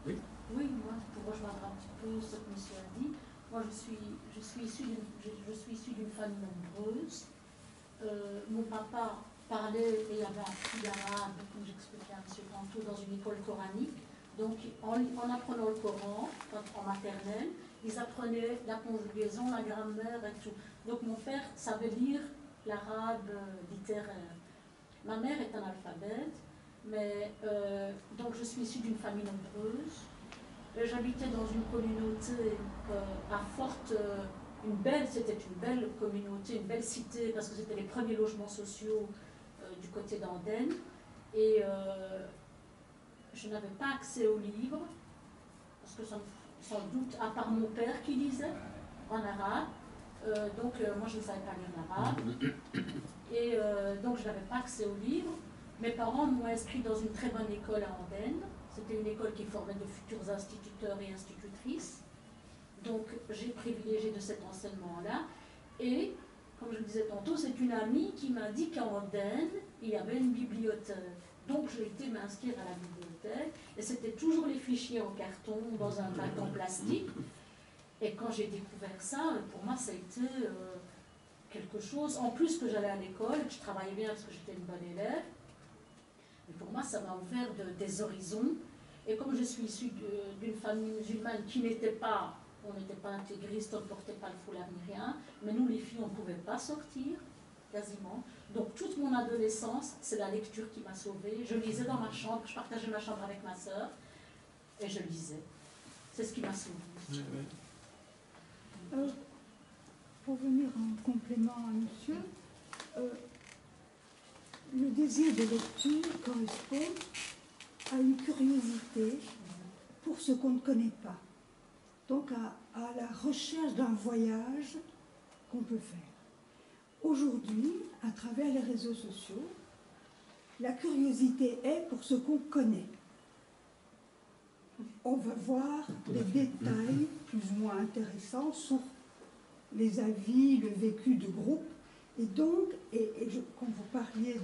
[SPEAKER 2] Oui, moi, pour rejoindre un petit peu ce que monsieur a dit, moi je suis issue d'une famille nombreuse. Mon papa parlait et avait appris l'arabe, comme j'expliquais à monsieur tantôt, dans une école coranique. Donc en apprenant le Coran, en maternelle, ils apprenaient la conjugaison, la grammaire et tout. Donc mon père savait lire l'arabe littéraire. Ma mère est analphabète, mais donc je suis issue d'une famille nombreuse. J'habitais dans une communauté à forte, c'était une belle communauté, une belle cité, parce que c'était les premiers logements sociaux du côté d'Andenne. Et je n'avais pas accès aux livres, parce que sans doute, à part mon père qui lisait en arabe, donc moi je ne savais pas lire l'arabe. Et donc je n'avais pas accès aux livres. Mes parents m'ont inscrit dans une très bonne école à Andenne. C'était une école qui formait de futurs instituteurs et institutrices. Donc j'ai privilégié de cet enseignement-là. Et, comme je le disais tantôt, c'est une amie qui m'a dit qu'à Andenne, il y avait une bibliothèque. Donc j'ai été m'inscrire à la bibliothèque. Et c'était toujours les fichiers en carton, dans un bac en plastique. Et quand j'ai découvert ça, pour moi, ça a été quelque chose. En plus que j'allais à l'école, que je travaillais bien parce que j'étais une bonne élève. Et pour moi, ça m'a ouvert des horizons. Et comme je suis issue d'une famille musulmane qui n'était pas, on n'était pas intégriste, on ne portait pas le foulard ni rien, mais nous, les filles, on ne pouvait pas sortir, quasiment. Donc toute mon adolescence, c'est la lecture qui m'a sauvée. Je lisais dans ma chambre, je partageais ma chambre avec ma sœur, et je lisais. C'est ce qui m'a sauvée.
[SPEAKER 9] Pour venir en complément à monsieur, le désir de lecture correspond à une curiosité pour ce qu'on ne connaît pas. Donc à la recherche d'un voyage qu'on peut faire. Aujourd'hui, à travers les réseaux sociaux, la curiosité est pour ce qu'on connaît. On va voir des détails plus ou moins intéressants sur les avis, le vécu de groupe. Et donc, quand vous parliez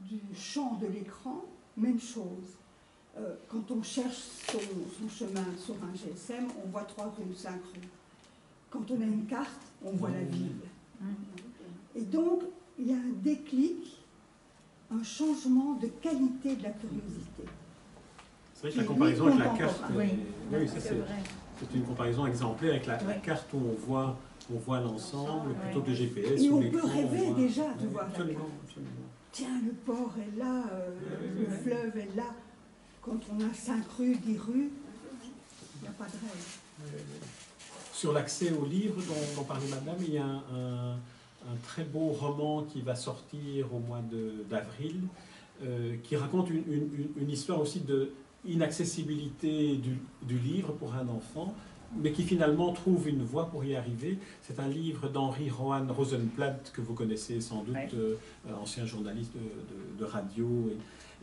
[SPEAKER 9] du champ de l'écran, même chose. Quand on cherche son chemin sur un GSM, on voit 3 rues, 5 rues. Quand on a une carte, on voit la ville. Et donc, il y a un déclic, un changement de qualité de la curiosité.
[SPEAKER 3] C'est vrai que la comparaison avec la carte,
[SPEAKER 9] oui,
[SPEAKER 3] c'est une comparaison exemplaire avec la carte où on voit l'ensemble plutôt que le GPS.
[SPEAKER 9] Et
[SPEAKER 3] ou
[SPEAKER 9] on peut rêver déjà de voir la carte.
[SPEAKER 3] Absolument.
[SPEAKER 9] Tiens, le port est là, le fleuve est là. Quand on a 5 rues, 10 rues, il n'y a pas de rêve.
[SPEAKER 3] Sur l'accès aux livres dont parlait Madame, il y a un très beau roman qui va sortir au mois d'avril, qui raconte une histoire aussi de inaccessibilité du livre pour un enfant, mais qui finalement trouve une voie pour y arriver. C'est un livre d'Henri Rohan Rosenblatt, que vous connaissez sans doute, ancien journaliste de radio,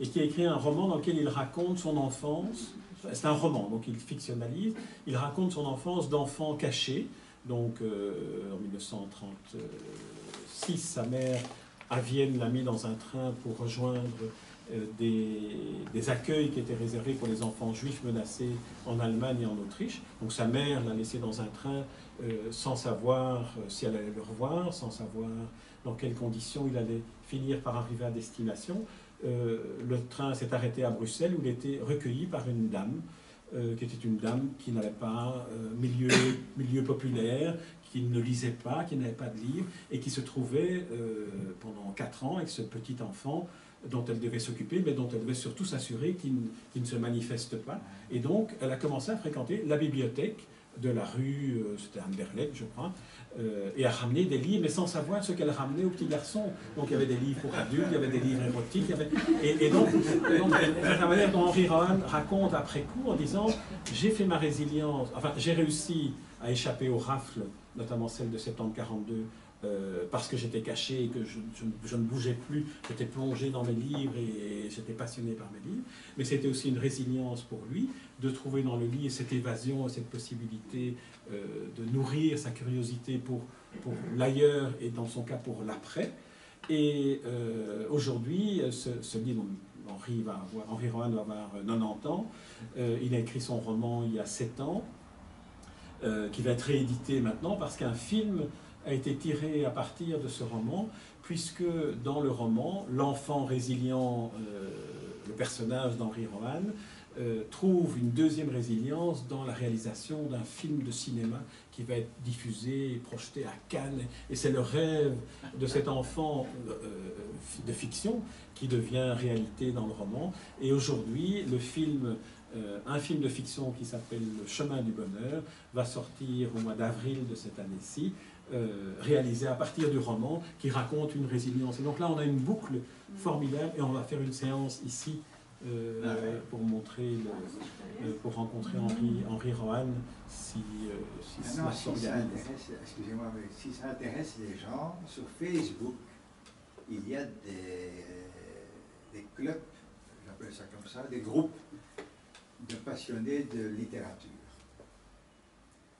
[SPEAKER 3] et qui a écrit un roman dans lequel il raconte son enfance. C'est un roman, donc il fictionnalise. Il raconte son enfance d'enfant caché. Donc en 1936, sa mère à Vienne l'a mis dans un train pour rejoindre des accueils qui étaient réservés pour les enfants juifs menacés en Allemagne et en Autriche. Donc sa mère l'a laissé dans un train sans savoir si elle allait le revoir, sans savoir dans quelles conditions il allait finir par arriver à destination. Le train s'est arrêté à Bruxelles où il était recueilli par une dame, qui était une dame qui n'avait pas milieu populaire, qui ne lisait pas, qui n'avait pas de livre, et qui se trouvait pendant 4 ans avec ce petit enfant dont elle devait s'occuper, mais dont elle devait surtout s'assurer qu'il ne se manifeste pas. Et donc, elle a commencé à fréquenter la bibliothèque de la rue, c'était Anderlecht, je crois, et à ramener des livres, mais sans savoir ce qu'elle ramenait aux petits garçons. Donc il y avait des livres pour adultes, il y avait des livres érotiques, et donc c'est la manière dont Henri Rohan raconte après coup en disant « j'ai fait ma résilience, enfin j'ai réussi à échapper aux rafles, notamment celle de septembre 42, parce que j'étais caché et que je ne bougeais plus, j'étais plongé dans mes livres et j'étais passionné par mes livres, mais c'était aussi une résilience pour lui de trouver dans le livre cette évasion, cette possibilité de nourrir sa curiosité pour l'ailleurs et dans son cas pour l'après. Et aujourd'hui, ce livre, Henri Rohan va avoir 90 ans, il a écrit son roman il y a 7 ans, qui va être réédité maintenant parce qu'un film a été tiré à partir de ce roman, puisque dans le roman, l'enfant résilient, le personnage d'Henri Rohan, trouve une deuxième résilience dans la réalisation d'un film de cinéma qui va être diffusé et projeté à Cannes. Et c'est le rêve de cet enfant de fiction qui devient réalité dans le roman. Et aujourd'hui, le film, un film de fiction qui s'appelle Le chemin du bonheur, va sortir au mois d'avril de cette année-ci, réalisé à partir du roman qui raconte une résilience. Et donc là, on a une boucle formidable et on va faire une séance ici pour montrer, pour rencontrer Henri Rohan si
[SPEAKER 8] ça s'organise. Excusez-moi, mais si ça intéresse les gens, sur Facebook, il y a des clubs, j'appelle ça comme ça, des groupes de passionnés de littérature.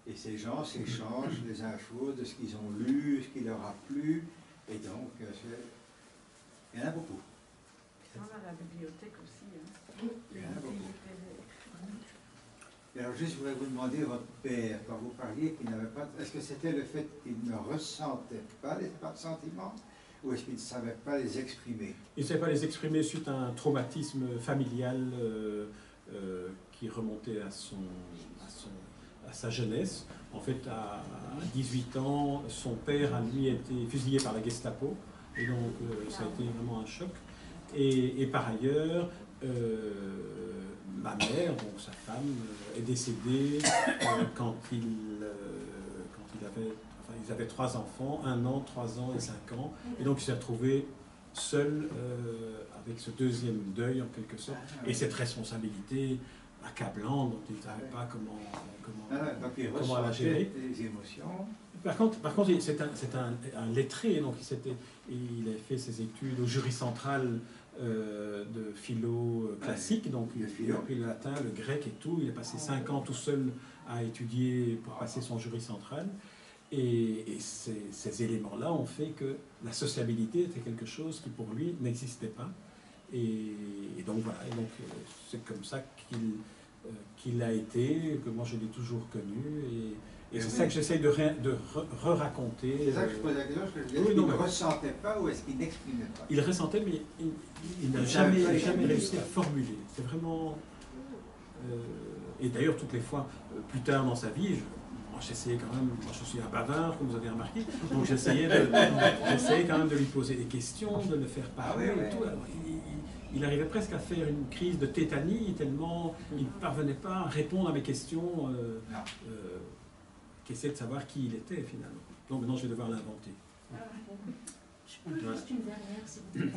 [SPEAKER 8] Et ces gens s'échangent les infos de ce qu'ils ont lu, ce qui leur a plu, et donc il y en a beaucoup.
[SPEAKER 7] On a la bibliothèque aussi. Hein.
[SPEAKER 8] Il y en a beaucoup. Et alors juste, je voudrais vous demander, votre père, quand vous parliez qu'il n'avait pas... Est-ce que c'était le fait qu'il ne ressentait pas les sentiments, ou est-ce qu'il ne savait pas les exprimer?
[SPEAKER 3] Il ne savait pas les exprimer suite à un traumatisme familial qui remontait à sa jeunesse. En fait, à 18 ans, son père a lui été fusillé par la Gestapo, et donc ça a été vraiment un choc. Et par ailleurs, ma mère, donc sa femme, est décédée quand ils avaient 3 enfants, 1 an, 3 ans et 5 ans. Et donc il s'est retrouvé seul avec ce deuxième deuil en quelque sorte, et cette responsabilité accablante dont il ne savait pas comment la gérer.
[SPEAKER 8] Des émotions.
[SPEAKER 3] Par contre c'est un lettré, donc il a fait ses études au jury central de philo classique, donc il a appris le latin, le grec et tout. Il a passé 5 ans tout seul à étudier pour passer son jury central. Et ces éléments-là ont fait que la sociabilité était quelque chose qui pour lui n'existait pas. Et donc voilà, c'est comme ça qu'il a été, que moi je l'ai toujours connu. Et c'est ça que j'essaye de re-raconter.
[SPEAKER 8] C'est ça que je pose la question, parce que je disais, il ne ressentait pas ou est-ce qu'il n'exprimait pas?
[SPEAKER 3] Il ressentait, mais il n'a jamais réussi à formuler. C'est vraiment... et d'ailleurs, toutes les fois, plus tard dans sa vie, j'essayais quand même, moi je suis un bavard, comme vous avez remarqué, donc j'essayais quand même de lui poser des questions, de le faire parler et tout. Alors, il arrivait presque à faire une crise de tétanie, tellement il ne parvenait pas à répondre à mes questions, qui essaient de savoir qui il était finalement. Donc maintenant je vais devoir l'inventer.
[SPEAKER 2] Je peux juste une dernière, s'il vous plaît.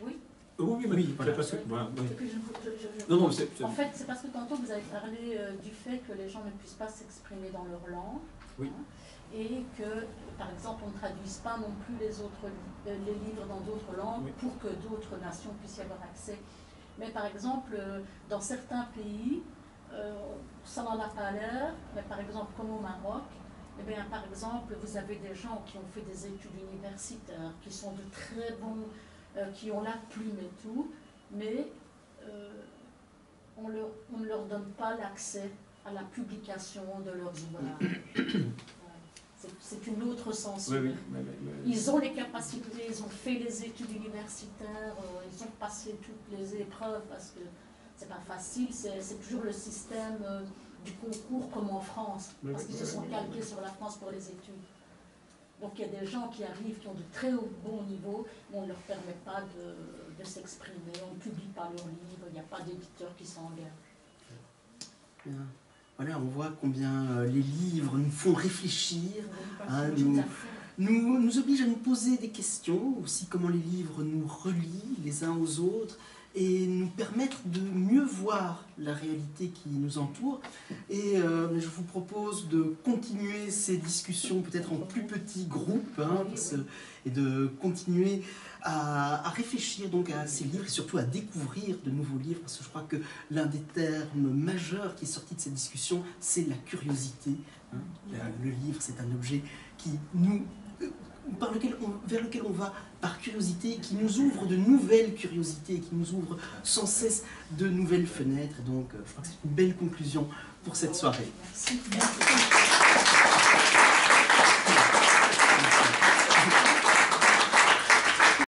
[SPEAKER 2] Oui.
[SPEAKER 3] Oui, voilà. Parce que, voilà, oui.
[SPEAKER 2] En fait, c'est parce que tantôt vous avez parlé du fait que les gens ne puissent pas s'exprimer dans leur langue,
[SPEAKER 3] oui.
[SPEAKER 2] Et que, par exemple, on ne traduise pas non plus les livres dans d'autres langues, oui, pour que d'autres nations puissent y avoir accès. Mais par exemple, dans certains pays, ça n'en a pas l'air, mais par exemple, comme au Maroc, eh bien, par exemple, vous avez des gens qui ont fait des études universitaires, qui sont de très bons, qui ont la plume et tout, mais on ne leur donne pas l'accès à la publication de leurs ouvrages. C'est une autre censure.
[SPEAKER 3] Oui.
[SPEAKER 2] Ils ont les capacités, ils ont fait les études universitaires, ils ont passé toutes les épreuves parce que c'est pas facile, c'est toujours le système du concours comme en France, parce qu'ils se sont calqués sur la France pour les études. Donc il y a des gens qui arrivent, qui ont de très bons niveaux, mais on ne leur permet pas de s'exprimer, on ne publie pas leurs livres, il n'y a pas d'éditeur qui s'engage.
[SPEAKER 1] Voilà, on voit combien les livres nous font réfléchir, nous obligent à nous poser des questions, aussi comment les livres nous relient les uns aux autres, et nous permettre de mieux voir la réalité qui nous entoure. Et je vous propose de continuer ces discussions peut-être en plus petits groupes, et de continuer à réfléchir donc à ces livres et surtout à découvrir de nouveaux livres, parce que je crois que l'un des termes majeurs qui est sorti de cette discussion, c'est la curiosité. Le livre, c'est un objet qui vers lequel on va par curiosité, qui nous ouvre de nouvelles curiosités, qui nous ouvre sans cesse de nouvelles fenêtres. Et donc, je crois que c'est une belle conclusion pour cette soirée.
[SPEAKER 2] Merci.